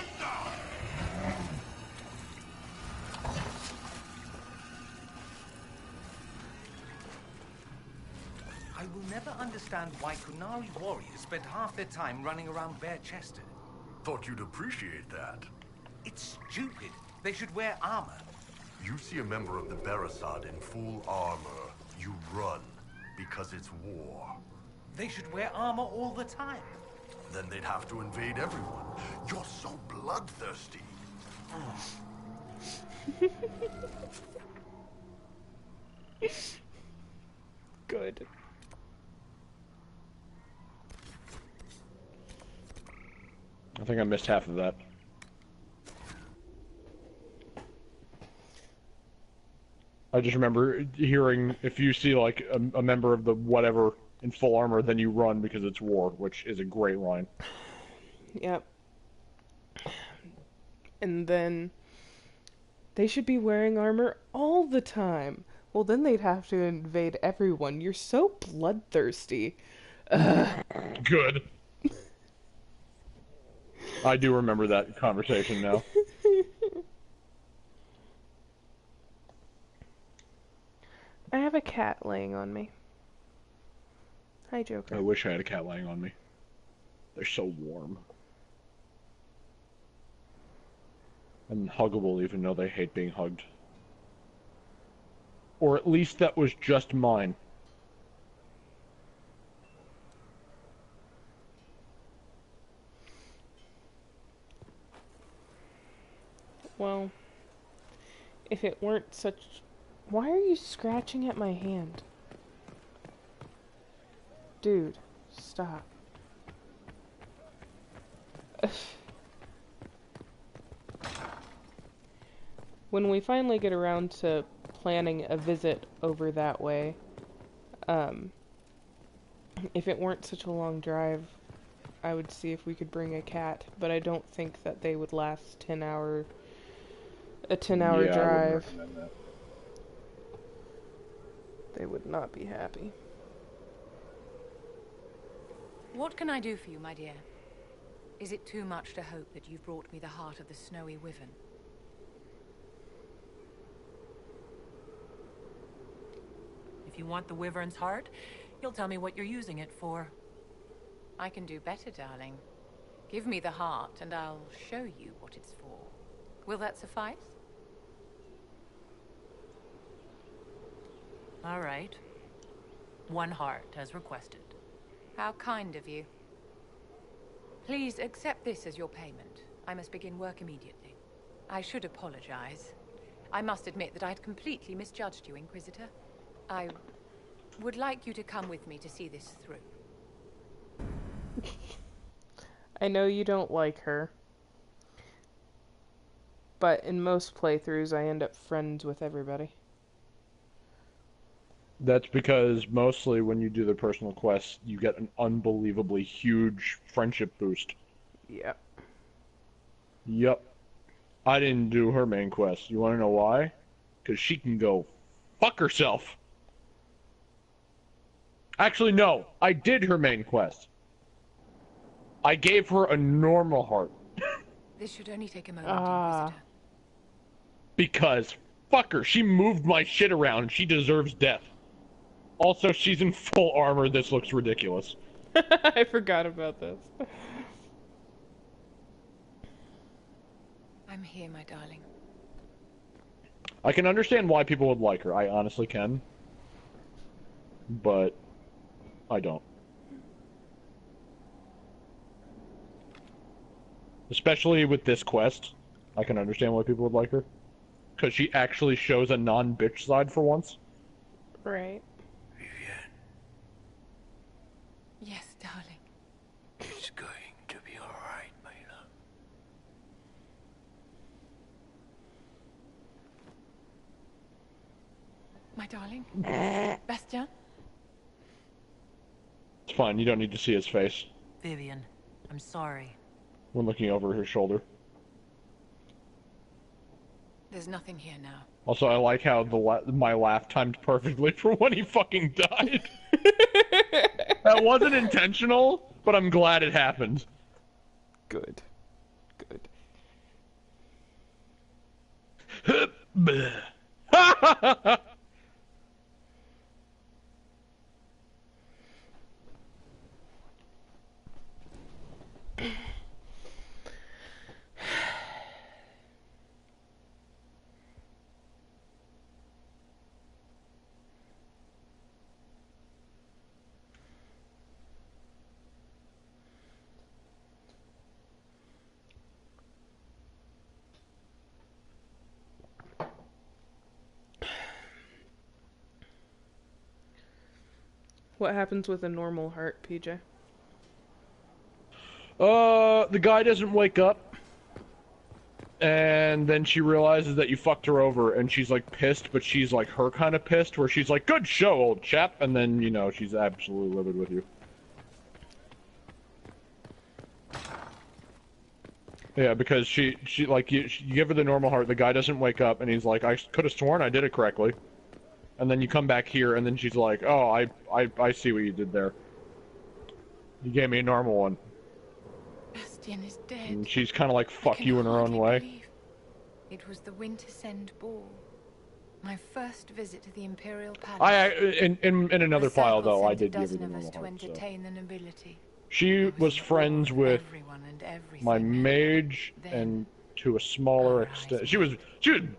I will never understand why Kunari warriors spend half their time running around bare-chested. Thought you'd appreciate that. It's stupid. They should wear armor. You see a member of the Barasad in full armor, you run, because it's war. They should wear armor all the time. Then they'd have to invade everyone. You're so bloodthirsty. Good. I think I missed half of that. I just remember hearing, if you see like a member of the whatever in full armor, then you run because it's war, which is a great line. Yep. And then they should be wearing armor all the time. Well, then they'd have to invade everyone. You're so bloodthirsty. Good. I do remember that conversation now. I have a cat laying on me. Hi, Joker. I wish I had a cat laying on me. They're so warm. And huggable even though they hate being hugged. Or at least that was just mine. Well, if it weren't such... Why are you scratching at my hand? Dude, stop. When we finally get around to planning a visit over that way, if it weren't such a long drive, I would see if we could bring a cat, but I don't think that they would last a 10-hour Yeah, drive. I wouldn't recommend that. They would not be happy. What can I do for you, my dear? Is it too much to hope that you've brought me the heart of the snowy wyvern? If you want the wyvern's heart, you'll tell me what you're using it for. I can do better, darling. Give me the heart, and I'll show you what it's for. Will that suffice? All right. 1 heart, as requested. How kind of you. Please accept this as your payment. I must begin work immediately. I should apologize. I must admit that I'd completely misjudged you, Inquisitor. I would like you to come with me to see this through. I know you don't like her, but in most playthroughs I end up friends with everybody. That's because mostly when you do the personal quests, you get an unbelievably huge friendship boost. Yep. Yep. I didn't do her main quest. You want to know why? Because she can go fuck herself. Actually, no. I did her main quest. I gave her a normal heart. This should only take a moment, Inquisitor. Because, fuck her. She moved my shit around. She deserves death. Also, she's in full armor. This looks ridiculous. I forgot about this. I'm here, my darling. I can understand why people would like her. I honestly can. But I don't. Especially with this quest. I can understand why people would like her. Because she actually shows a non-bitch side for once. Right. Vivian, Yes, darling. it's going to be alright, my love. My darling. Bastien? It's fine, you don't need to see his face Vivian, I'm sorry. when looking over his shoulder. There's nothing here now. Also, I like how my laugh timed perfectly for when he fucking died. That wasn't intentional, but I'm glad it happened. Good. Good. What happens with a normal heart, PJ? The guy doesn't wake up, and then she realizes that you fucked her over, and she's like pissed, but she's like her kind of pissed, where she's like, "Good show, old chap," and then, you know, she's absolutely livid with you. Yeah, because she like, you give her the normal heart, the guy doesn't wake up, and he's like, "I could have sworn I did it correctly." And then you come back here, and then she's like, "Oh, I see what you did there. You gave me a normal one." Bastien is dead. And she's kind of like, "Fuck you" in her own way. It was the Wintersend Ball. My first visit to the Imperial Palace. In another The file, circle though, I sent a did give her dozen the of us normal to heart, so. entertain the nobility. She was friends with Everyone and everything. my mage, Then, and to a smaller our extent, eyes she was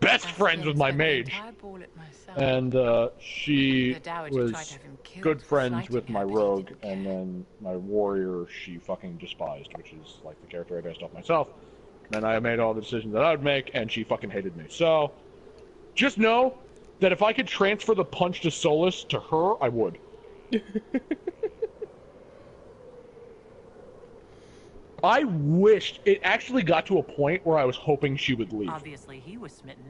best Bastien friends with my spent the mage, entire ball at my side. and she The Dowager tried to was have him killed good for friends slighting with her, my but he rogue, didn't and care. then my warrior she fucking despised, which is like the character I based off myself. And I made all the decisions that I would make, and she fucking hated me. So, just know that if I could transfer the punch to Solus to her, I would. I wished it actually got to a point where I was hoping she would leave. Obviously, he was smitten.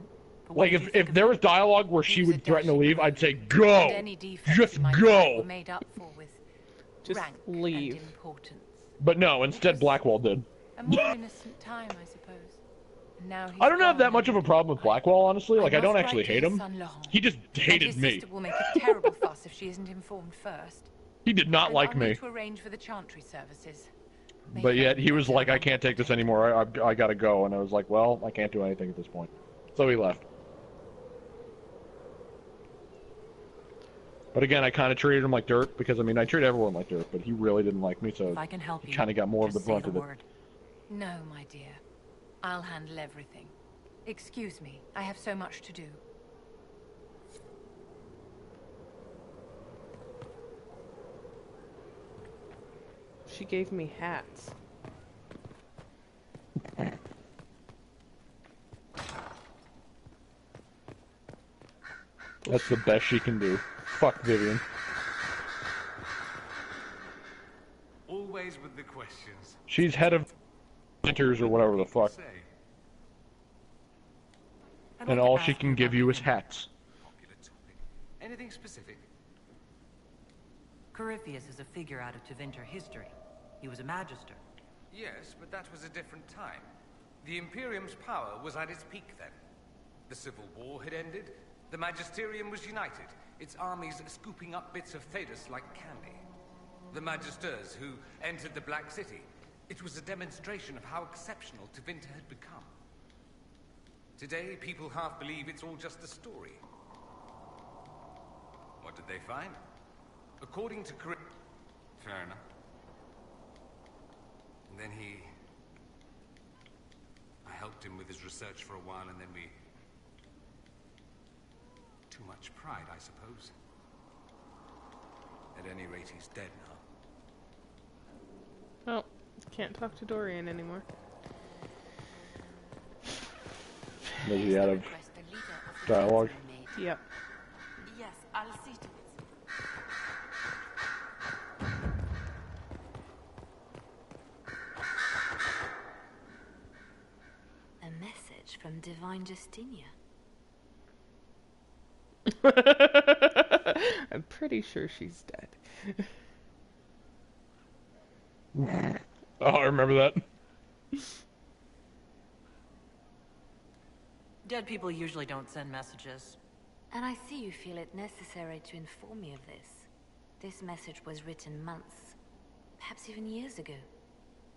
But what Like, did you think if of there him? was dialogue where He she was a would threaten to dashing leave, I'd brave. say, go! And any defects Just in my pride were go! made up for with Just rank leave. and importance. But no, instead Blackwall did. A more innocent time, I suppose. And now he's I don't have gone that much of a and problem with Blackwall, honestly. Like, I don't must actually write to hate his him. son Laurent. He just And hated his me. sister will make a terrible fuss if she isn't informed first. He did not And like I'll me. need to arrange for the chantry services. But yet, he was like, I can't take this anymore, I gotta go. And I was like, well, I can't do anything at this point. So he left. But again, I kind of treated him like dirt, because, I mean, I treat everyone like dirt, but he really didn't like me, so If I can help he you, kind of got more of the just say brunt the of it. word. No, my dear. I'll handle everything. Excuse me, I have so much to do. She gave me hats. That's the best she can do. Fuck Vivian. Always with the questions. She's head of Winters or whatever the fuck. Say, I'd And like to all she ask can you give about you is Vivian. hats. popular topic. Anything specific? Corypheus is a figure out of Tevinter history. He was a magister. Yes, but that was a different time. The Imperium's power was at its peak then. The Civil War had ended. The Magisterium was united, its armies scooping up bits of Thedas like candy. The Magisters who entered the Black City. It was a demonstration of how exceptional Tevinter had become. Today, people half believe it's all just a story. What did they find? According to fair enough. And then I helped him with his research for a while, and then we... Too much pride, I suppose. At any rate, he's dead now. Oh, can't talk to Dorian anymore. Was he out of dialogue? Yep. Yes, I'll see to it. A message from Divine Justinia. I'm pretty sure she's dead. Oh, I remember that. Dead people usually don't send messages. And I see you feel it necessary to inform me of this. This message was written months, perhaps even years ago,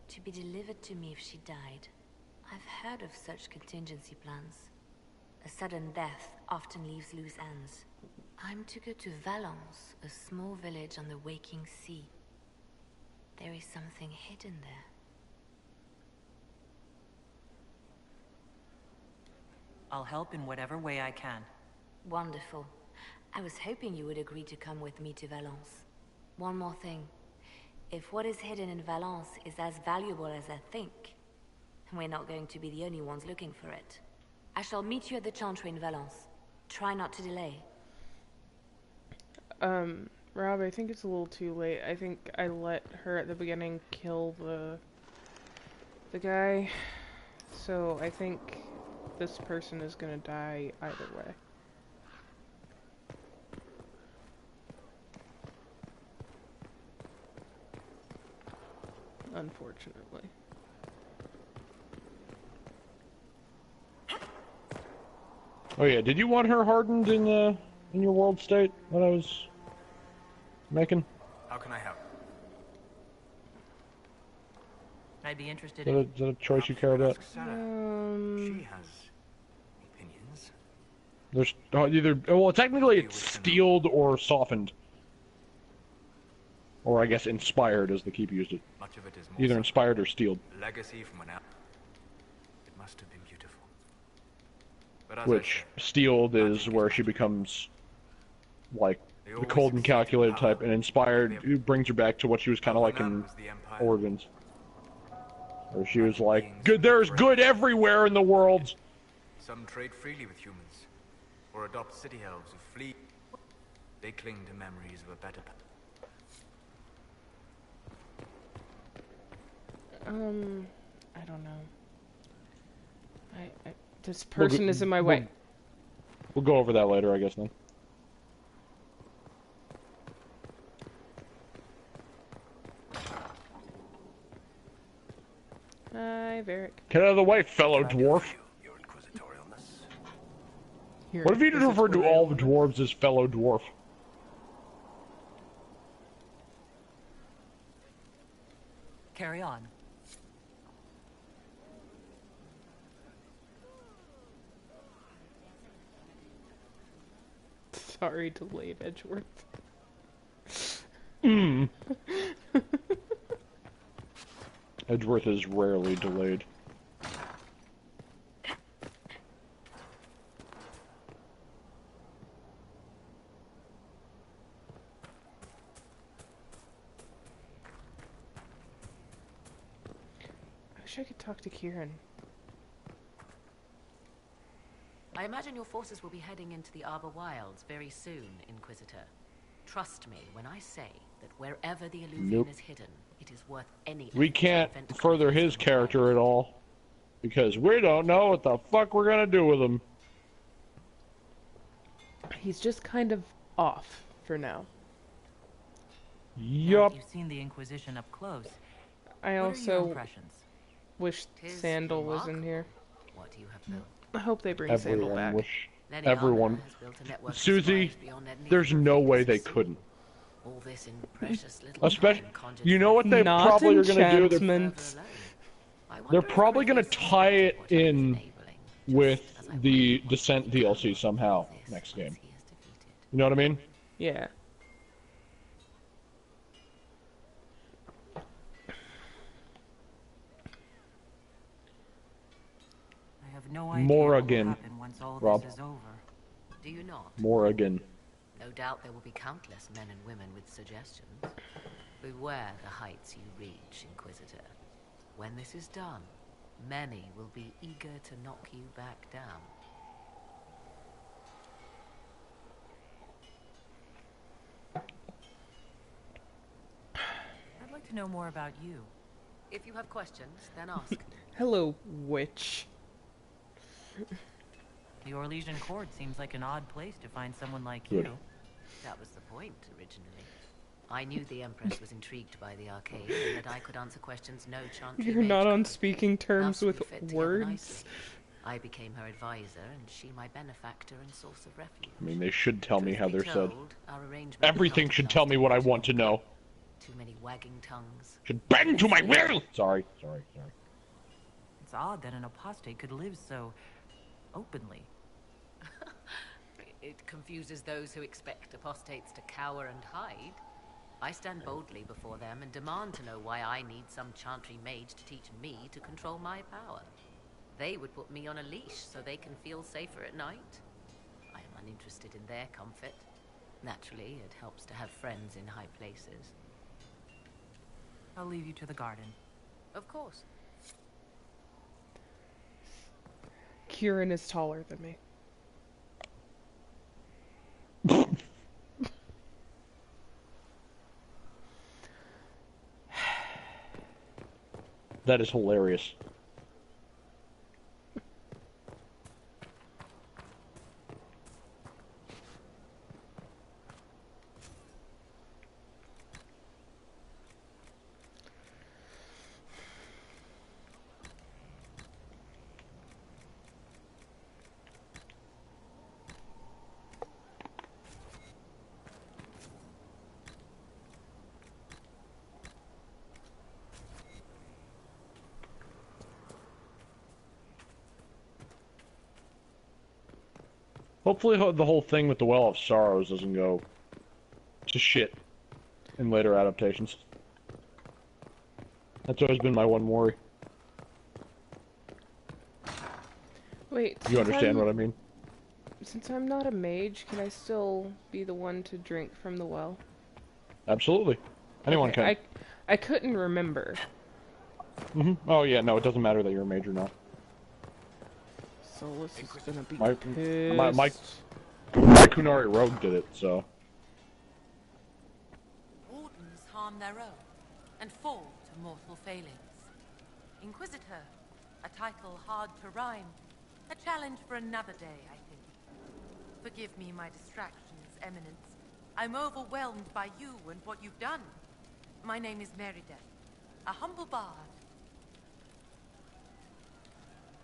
to be delivered to me if she died. I've heard of such contingency plans. A sudden death often leaves loose ends. I'm to go to Valence, a small village on the waking sea. There is something hidden there. I'll help in whatever way I can. Wonderful. I was hoping you would agree to come with me to Valence. One more thing. If what is hidden in Valence is as valuable as I think, we're not going to be the only ones looking for it. I shall meet you at the Chantry in Valence. Try not to delay. Rob, I think it's a little too late. I think I let her at the beginning kill the guy. So I think this person is gonna die either way. Unfortunately. Oh yeah, did you want her hardened in your world state that I was making? How can I help? I'd be interested Is that a choice you care about? She has opinions. There's either technically it's steeled or softened, or I guess inspired as the keep used it. Much of it is Either inspired or steeled. legacy from an out. It must have been beautiful. But as Which steeled is where she becomes like the cold and calculated type, and inspired brings her back to what she was kind of like in Origins, where she was like, "Good, there's good everywhere in the world." Some trade freely with humans, or adopt city elves who flee. They cling to memories of a better past. I don't know. This person is in my way. We'll go over that later, I guess, then. Hi, Varric. Get out of the way, fellow dwarf. What if you just referred to all the dwarves as fellow dwarf? Carry on. Sorry, delayed Edgeworth. Edgeworth is rarely delayed. I wish I could talk to Kieran. I imagine your forces will be heading into the Arbor Wilds very soon, Inquisitor. Trust me when I say that wherever the Illuvian is hidden, it is worth any We effort to can't prevent further his character at all, because we don't know what the fuck we're gonna do with him. He's just kind of off for now. Yup. You've seen the Inquisition up close. I What are your also impressions? wish Sandal was in here. What you have built. I hope they bring Sandal Everyone back. wish. Lenny Everyone. Armour has built a network of Suzie, spies beyond any there's other no way weaknesses. they couldn't. All this in precious little Especially, time conjured you know what they Not probably are gonna do? enchantments. They're probably gonna tie it in with the Descent DLC somehow next game. You know what I mean? Yeah. I have no idea More what will again, happen once all Rob. this is over. Do you not? More again. No doubt there will be countless men and women with suggestions. Beware the heights you reach, Inquisitor. When this is done, many will be eager to knock you back down. like to know more about you. If you have questions, then ask. Hello, witch. The Orlesian court seems like an odd place to find someone like Good. you. That was the point, originally. I knew the Empress was intrigued by the arcade, and that I could answer questions no Chantry You're not mage on could. speaking terms Thus, we with fit together words. nicely. I became her advisor, and she my benefactor and source of refuge. I mean, they should tell me how they're said. Told, our arrangement Everything resulted should in tell us me what I getting want to know. Too many wagging tongues. Should bend to my will! Sorry. It's odd that an apostate could live so openly. It confuses those who expect apostates to cower and hide. I stand boldly before them and demand to know why I need some Chantry mage to teach me to control my power. They would put me on a leash so they can feel safer at night. I am uninterested in their comfort. Naturally, it helps to have friends in high places. I'll leave you to the garden. Of course. Kieran is taller than me. That is hilarious. Hopefully the whole thing with the Well of Sorrows doesn't go to shit in later adaptations. That's always been my one worry. Wait, You understand what I mean? Since I'm not a mage, can I still be the one to drink from the well? Absolutely. Anyone Okay, can. I couldn't remember. Oh yeah, no, it doesn't matter that you're a mage or not. Solus is gonna be My pissed. Kunari rogue did it, so. Wardens harm their own and fall to mortal failings. Inquisitor, a title hard to rhyme. A challenge for another day, I think. Forgive me my distractions, Eminence. I'm overwhelmed by you and what you've done. My name is Merida, a humble bard.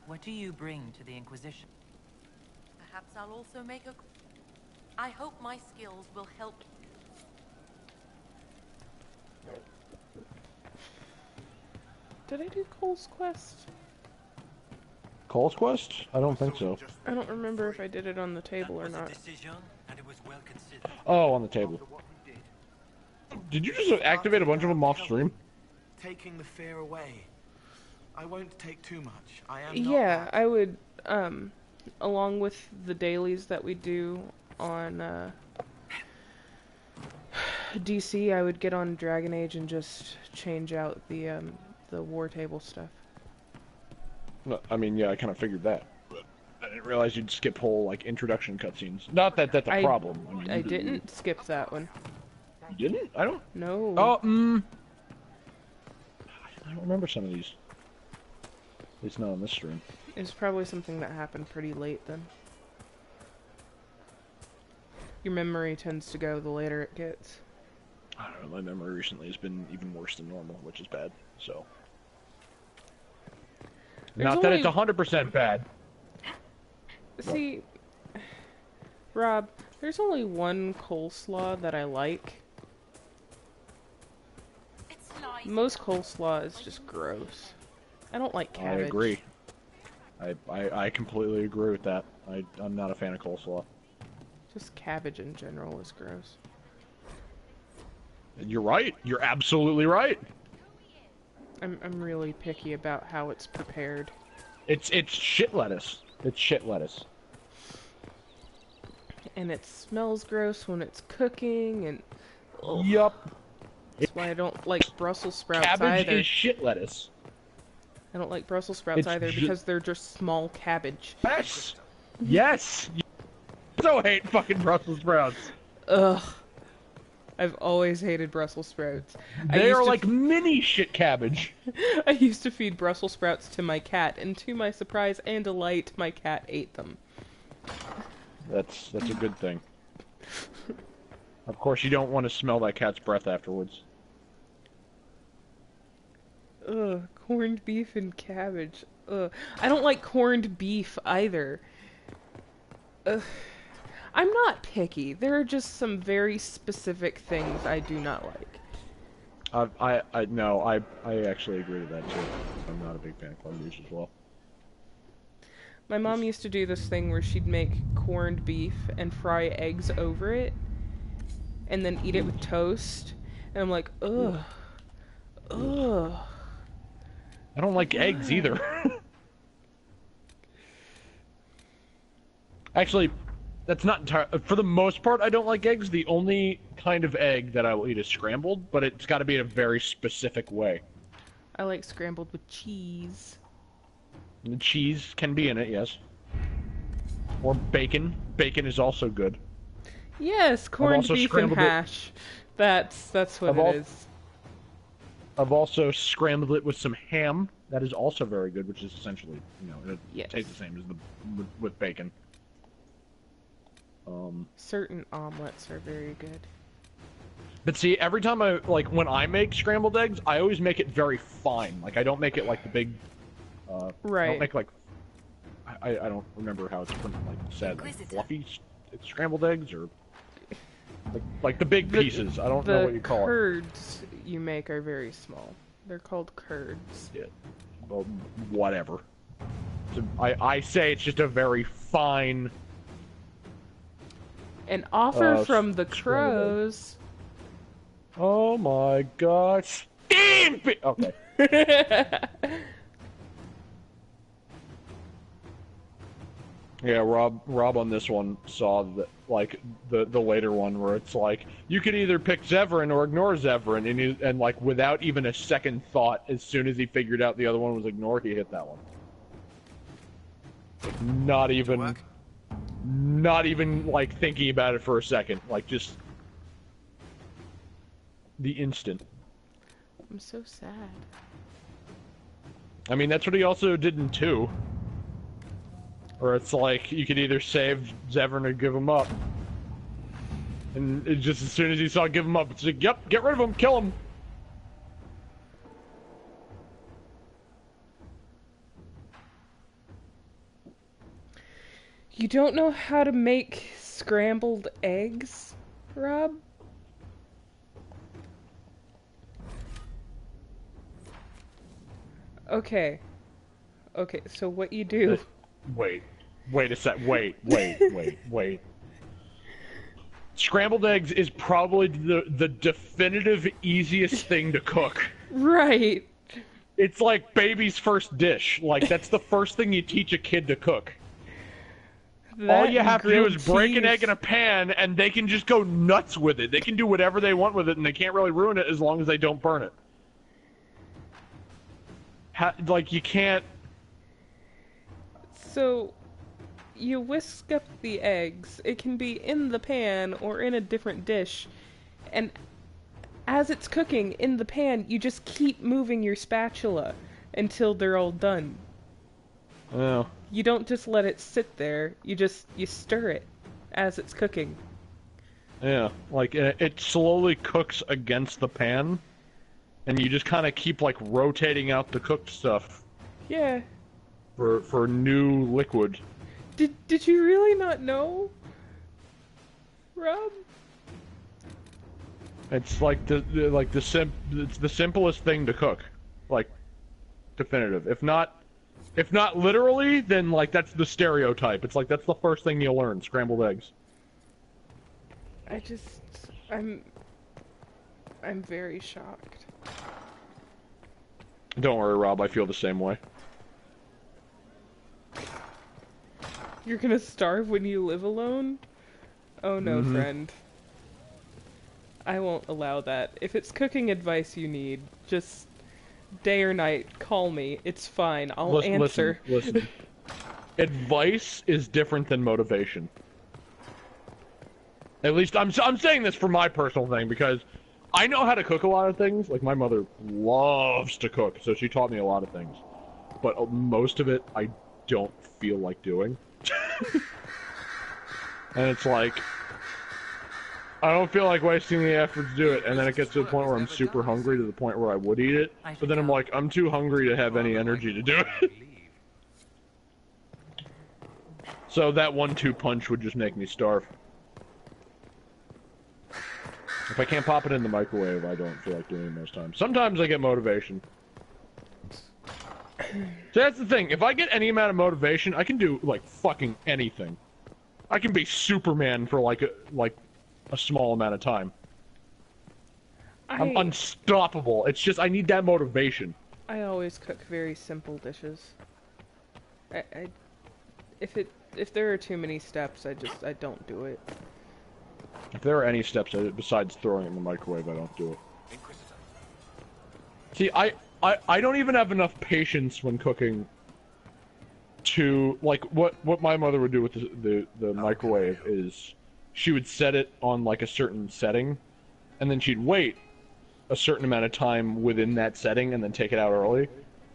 What do you bring to the Inquisition? Perhaps I'll also make a... I hope my skills will help. Did I do Cole's quest? Cole's quest? I don't think so. I don't remember if I did it on the table or not. Oh, on the table. Did you just activate a bunch of them off stream? Taking the fear away. I won't take too much. I am Yeah, not I would, along with the dailies that we do on, DC, I would get on Dragon Age and just change out the war table stuff. No, I mean, yeah, I kind of figured that. But I didn't realize you'd skip whole, like, introduction cutscenes. Not that that's a problem. I mean, I didn't skip that one. You didn't? I don't... No. Oh, I don't remember some of these. At least not on this stream. It's probably something that happened pretty late then. Your memory tends to go the later it gets. I don't know, my memory recently has been even worse than normal, which is bad, so... Not that it's 100% bad. See, Rob, there's only one coleslaw that I like. Most coleslaw is just gross. I don't like cabbage. I agree. I completely agree with that. I'm not a fan of coleslaw. Just cabbage in general is gross. You're right. You're absolutely right. I'm really picky about how it's prepared. It's shit lettuce. It's shit lettuce. And it smells gross when it's cooking, and... Ugh. Yup. That's why I don't like Brussels sprouts Cabbage either. is shit lettuce. I don't like Brussels sprouts either because they're just small cabbage. Yes! Yes! You so hate fucking Brussels sprouts. Ugh. I've always hated Brussels sprouts. They are like mini shit cabbage. I used to feed Brussels sprouts to my cat, and to my surprise and delight, my cat ate them. That's a good thing. Of course, you don't want to smell that cat's breath afterwards. Ugh, corned beef and cabbage. Ugh. I don't like corned beef either. Ugh. I'm not picky. There are just some very specific things I do not like. I actually agree with that too. I'm not a big fan of corned beef as well. My mom used to do this thing where she'd make corned beef and fry eggs over it, and then eat it with toast. And I'm like, ugh, ugh. I don't like eggs either. Actually, that's not entirely... For the most part, I don't like eggs. The only kind of egg that I will eat is scrambled, but it's got to be in a very specific way. I like scrambled with cheese. And the cheese can be in it, yes. Or bacon. Bacon is also good. Yes, corned beef and hash. That's what it is. I've also scrambled it with some ham. That is also very good, which is essentially, it tastes the same as with bacon. Certain omelets are very good. But see, every time when I make scrambled eggs, I always make it very fine. Like, I don't make it like the big, right. I don't make I don't remember how it's said, like fluffy scrambled eggs, or like the big pieces. I don't know what you call it. The curds you make are very small. They're called curds. Yeah. Well, whatever. So I say it's just a very fine... An offer from the crows. Oh my gosh. Okay. Yeah, Rob on this one saw that, like, the later one where it's like, you could either pick Zevran or ignore Zevran, and like, without even a second thought, as soon as he figured out the other one was ignore, he hit that one. Like, not even, like, thinking about it for a second. Like, just... the instant. I'm so sad. I mean, that's what he also did in 2. Where it's like, you could either save Zevran or give him up. And it just as soon as he saw give him up, it's like, yep, get rid of him, kill him! You don't know how to make scrambled eggs, Rob? Okay. Okay, so what you do... Wait a sec, wait. Scrambled eggs is probably the definitive easiest thing to cook. Right. It's like baby's first dish. Like, that's the first thing you teach a kid to cook. All you have to do is break an egg in a pan, and they can just go nuts with it. They can do whatever they want with it, and they can't really ruin it as long as they don't burn it. Like, you can't... So, you whisk up the eggs. It can be in the pan or in a different dish. And as it's cooking in the pan, you just keep moving your spatula until they're all done. Oh. You don't just let it sit there. You stir it as it's cooking. Yeah, like, it slowly cooks against the pan, and you just kind of keep, like, rotating out the cooked stuff. Yeah. For new liquid. Did you really not know, Rob? It's like it's the simplest thing to cook, like, definitive. If not literally, then like that's the stereotype. It's like that's the first thing you'll learn: scrambled eggs. I'm very shocked. Don't worry, Rob. I feel the same way. You're gonna starve when you live alone? Oh no, friend. I won't allow that. If it's cooking advice you need, just day or night, call me. It's fine. I'll answer. Listen. Advice is different than motivation. At least I'm saying this for my personal thing because I know how to cook a lot of things. Like my mother loves to cook, so she taught me a lot of things. But most of it I don't feel like doing. And it's like I don't feel like wasting the effort to do it, and then it gets to the point where I'm super hungry to the point where I would eat it. But then I'm like, I'm too hungry to have any energy to do it. So that 1-2 punch would just make me starve. If I can't pop it in the microwave, I don't feel like doing it most times. Sometimes I get motivation. So that's the thing. If I get any amount of motivation, I can do like fucking anything. I can be Superman for like a small amount of time. I'm unstoppable. It's just I need that motivation. I always cook very simple dishes. If there are too many steps, I don't do it. If there are any steps besides throwing it in the microwave, I don't do it. See, I don't even have enough patience when cooking to, like, what my mother would do with the microwave is she would set it on, like, a certain setting, and then she'd wait a certain amount of time within that setting and then take it out early.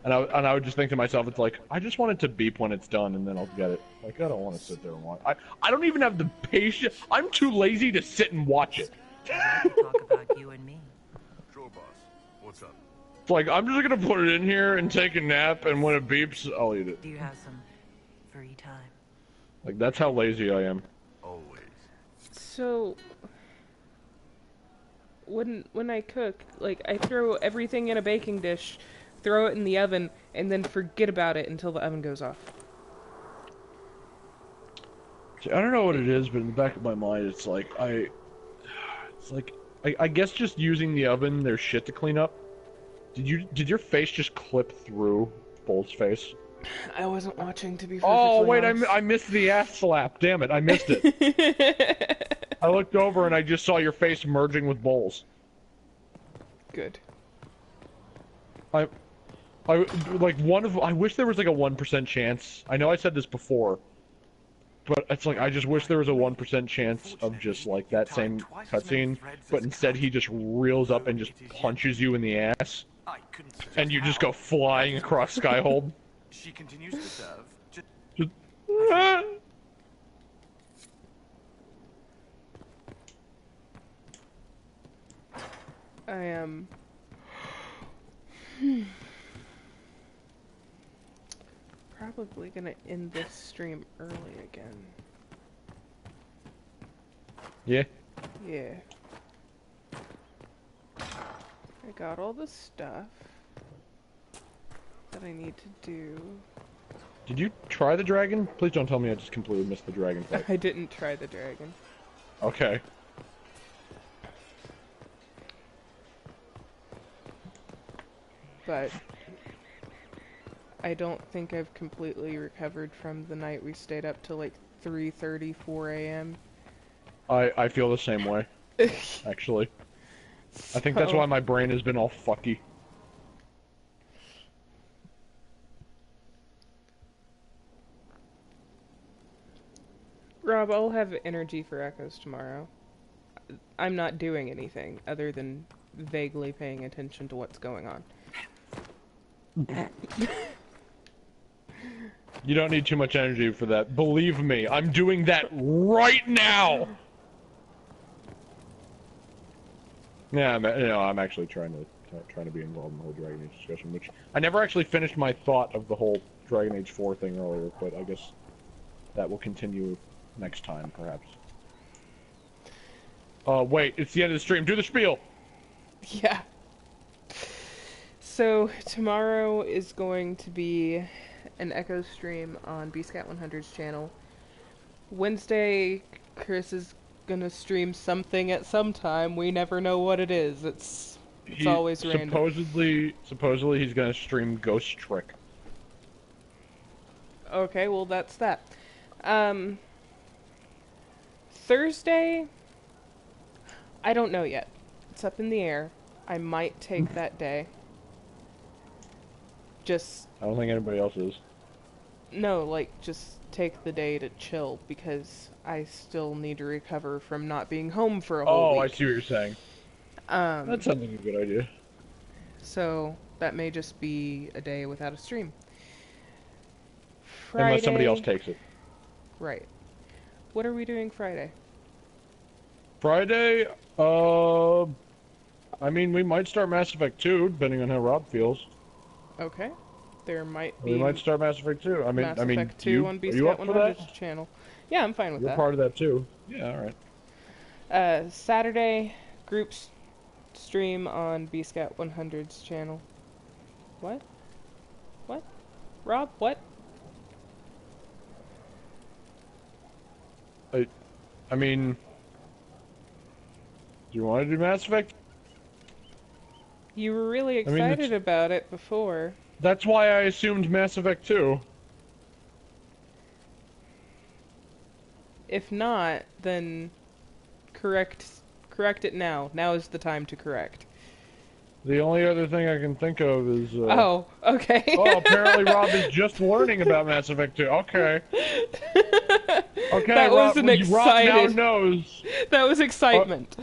And I would just think to myself, it's like, I just want it to beep when it's done, and then I'll get it. Like, I don't want to sit there and watch. I don't even have the patience. I'm too lazy to sit and watch it. Talk about you and me. Sure, boss. What's up? It's like, I'm just gonna put it in here and take a nap, and when it beeps, I'll eat it. Do you have some free time? Like, that's how lazy I am. Always. So, when I cook, like, I throw everything in a baking dish, throw it in the oven, and then forget about it until the oven goes off. See, I don't know what it is, but in the back of my mind, it's like, I guess just using the oven, there's shit to clean up. Did your face just clip through Bull's face? I wasn't watching, to be Oh, perfectly wait, honest. I missed the ass slap. Damn it, I missed it. I looked over and I just saw your face merging with Bull's. Good. I wish there was like a 1% chance. I know I said this before, but it's like I just wish there was a 1% chance of just like that same cutscene, but instead he just reels up and just punches you in the ass, and you just go flying across Skyhold. She continues to serve. Just I am... probably gonna end this stream early again. Yeah. Yeah. I got all the stuff that I need to do. Did you try the dragon? Please don't tell me I just completely missed the dragon fight. I didn't try the dragon. Okay. But I don't think I've completely recovered from the night we stayed up till like 3:30, 4 a.m. I feel the same way, actually. I think that's why my brain has been all fucky. Rob, I'll have energy for Echoes tomorrow. I'm not doing anything other than vaguely paying attention to what's going on. You don't need too much energy for that. Believe me, I'm doing that right now! Yeah, I'm actually trying to be involved in the whole Dragon Age discussion, which I never actually finished my thought of the whole Dragon Age 4 thing earlier, but I guess that will continue next time, perhaps. Wait, it's the end of the stream. Do the spiel! Yeah. So, tomorrow is going to be an Echo stream on BScat100's channel. Wednesday, Chris is gonna stream something at some time. We never know what it is. It's always random. Supposedly he's gonna stream Ghost Trick. Okay, well that's that. Thursday, I don't know yet. It's up in the air. I might take that day. Just... I don't think anybody else is. No, like, just take the day to chill, because I still need to recover from not being home for a whole Oh, week. I see what you're saying. That sounds like a good idea. So, that may just be a day without a stream. Friday... Unless somebody else takes it. Right. What are we doing Friday? Friday, I mean, we might start Mass Effect 2, depending on how Rob feels. Okay. There might be... We might start Mass Effect 2. Mass Effect 2 on are you up for that? BScat100's channel. Yeah, I'm fine with You're that. part of that too. Yeah, alright. Saturday, groups stream on BScat100's channel. What? What? Rob, what? I mean... Do you want to do Mass Effect? You were really excited about it before. That's why I assumed Mass Effect 2. If not, then correct it now. Now is the time to correct. The only other thing I can think of is... Oh, okay. Oh, apparently Rob is just learning about Mass Effect 2. Okay. Okay, that was Rob, an excited... Rob now knows. That was excitement.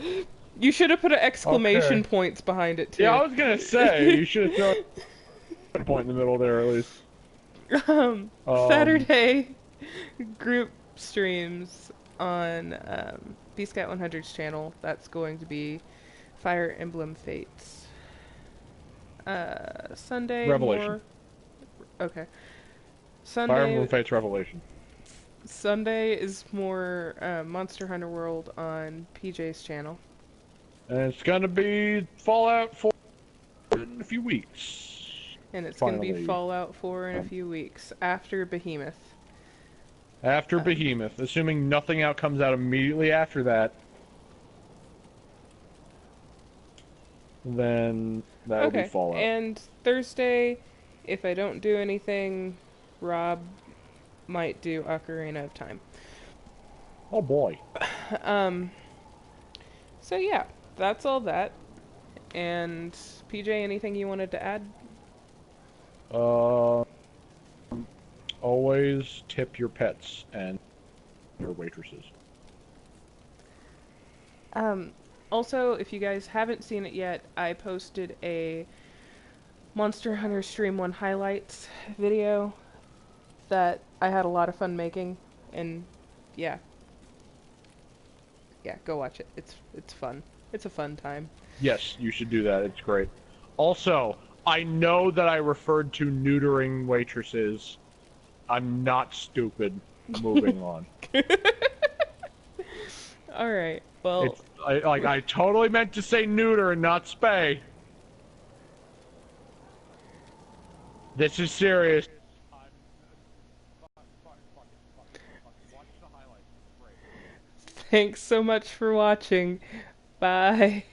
You should have put an exclamation points behind it, too. Yeah, I was gonna say, you should have thrown a point in the middle there, at least. Saturday, group streams on BScat100's channel. That's going to be Fire Emblem Fates. Sunday, Revelation. Okay. Sunday... Fire Emblem Fates Revelation. Sunday is more Monster Hunter World on PJ's channel. And it's gonna be Fallout 4 in a few weeks. And it's gonna be Fallout 4 in a few weeks, after Behemoth. After Behemoth, assuming nothing out comes out immediately after that. Then that'll be Fallout. And Thursday, if I don't do anything, Rob might do Ocarina of Time. Oh boy. So yeah, that's all that. And PJ, anything you wanted to add? Always tip your pets and your waitresses. Also, if you guys haven't seen it yet, I posted a Monster Hunter Stream 1 highlights video that I had a lot of fun making, and yeah. Yeah, go watch it. It's fun. It's a fun time. Yes, you should do that. It's great. Also, I know that I referred to neutering waitresses. I'm not stupid. Moving on. Alright, well... I totally meant to say neuter and not spay. This is serious. Thanks so much for watching. Bye.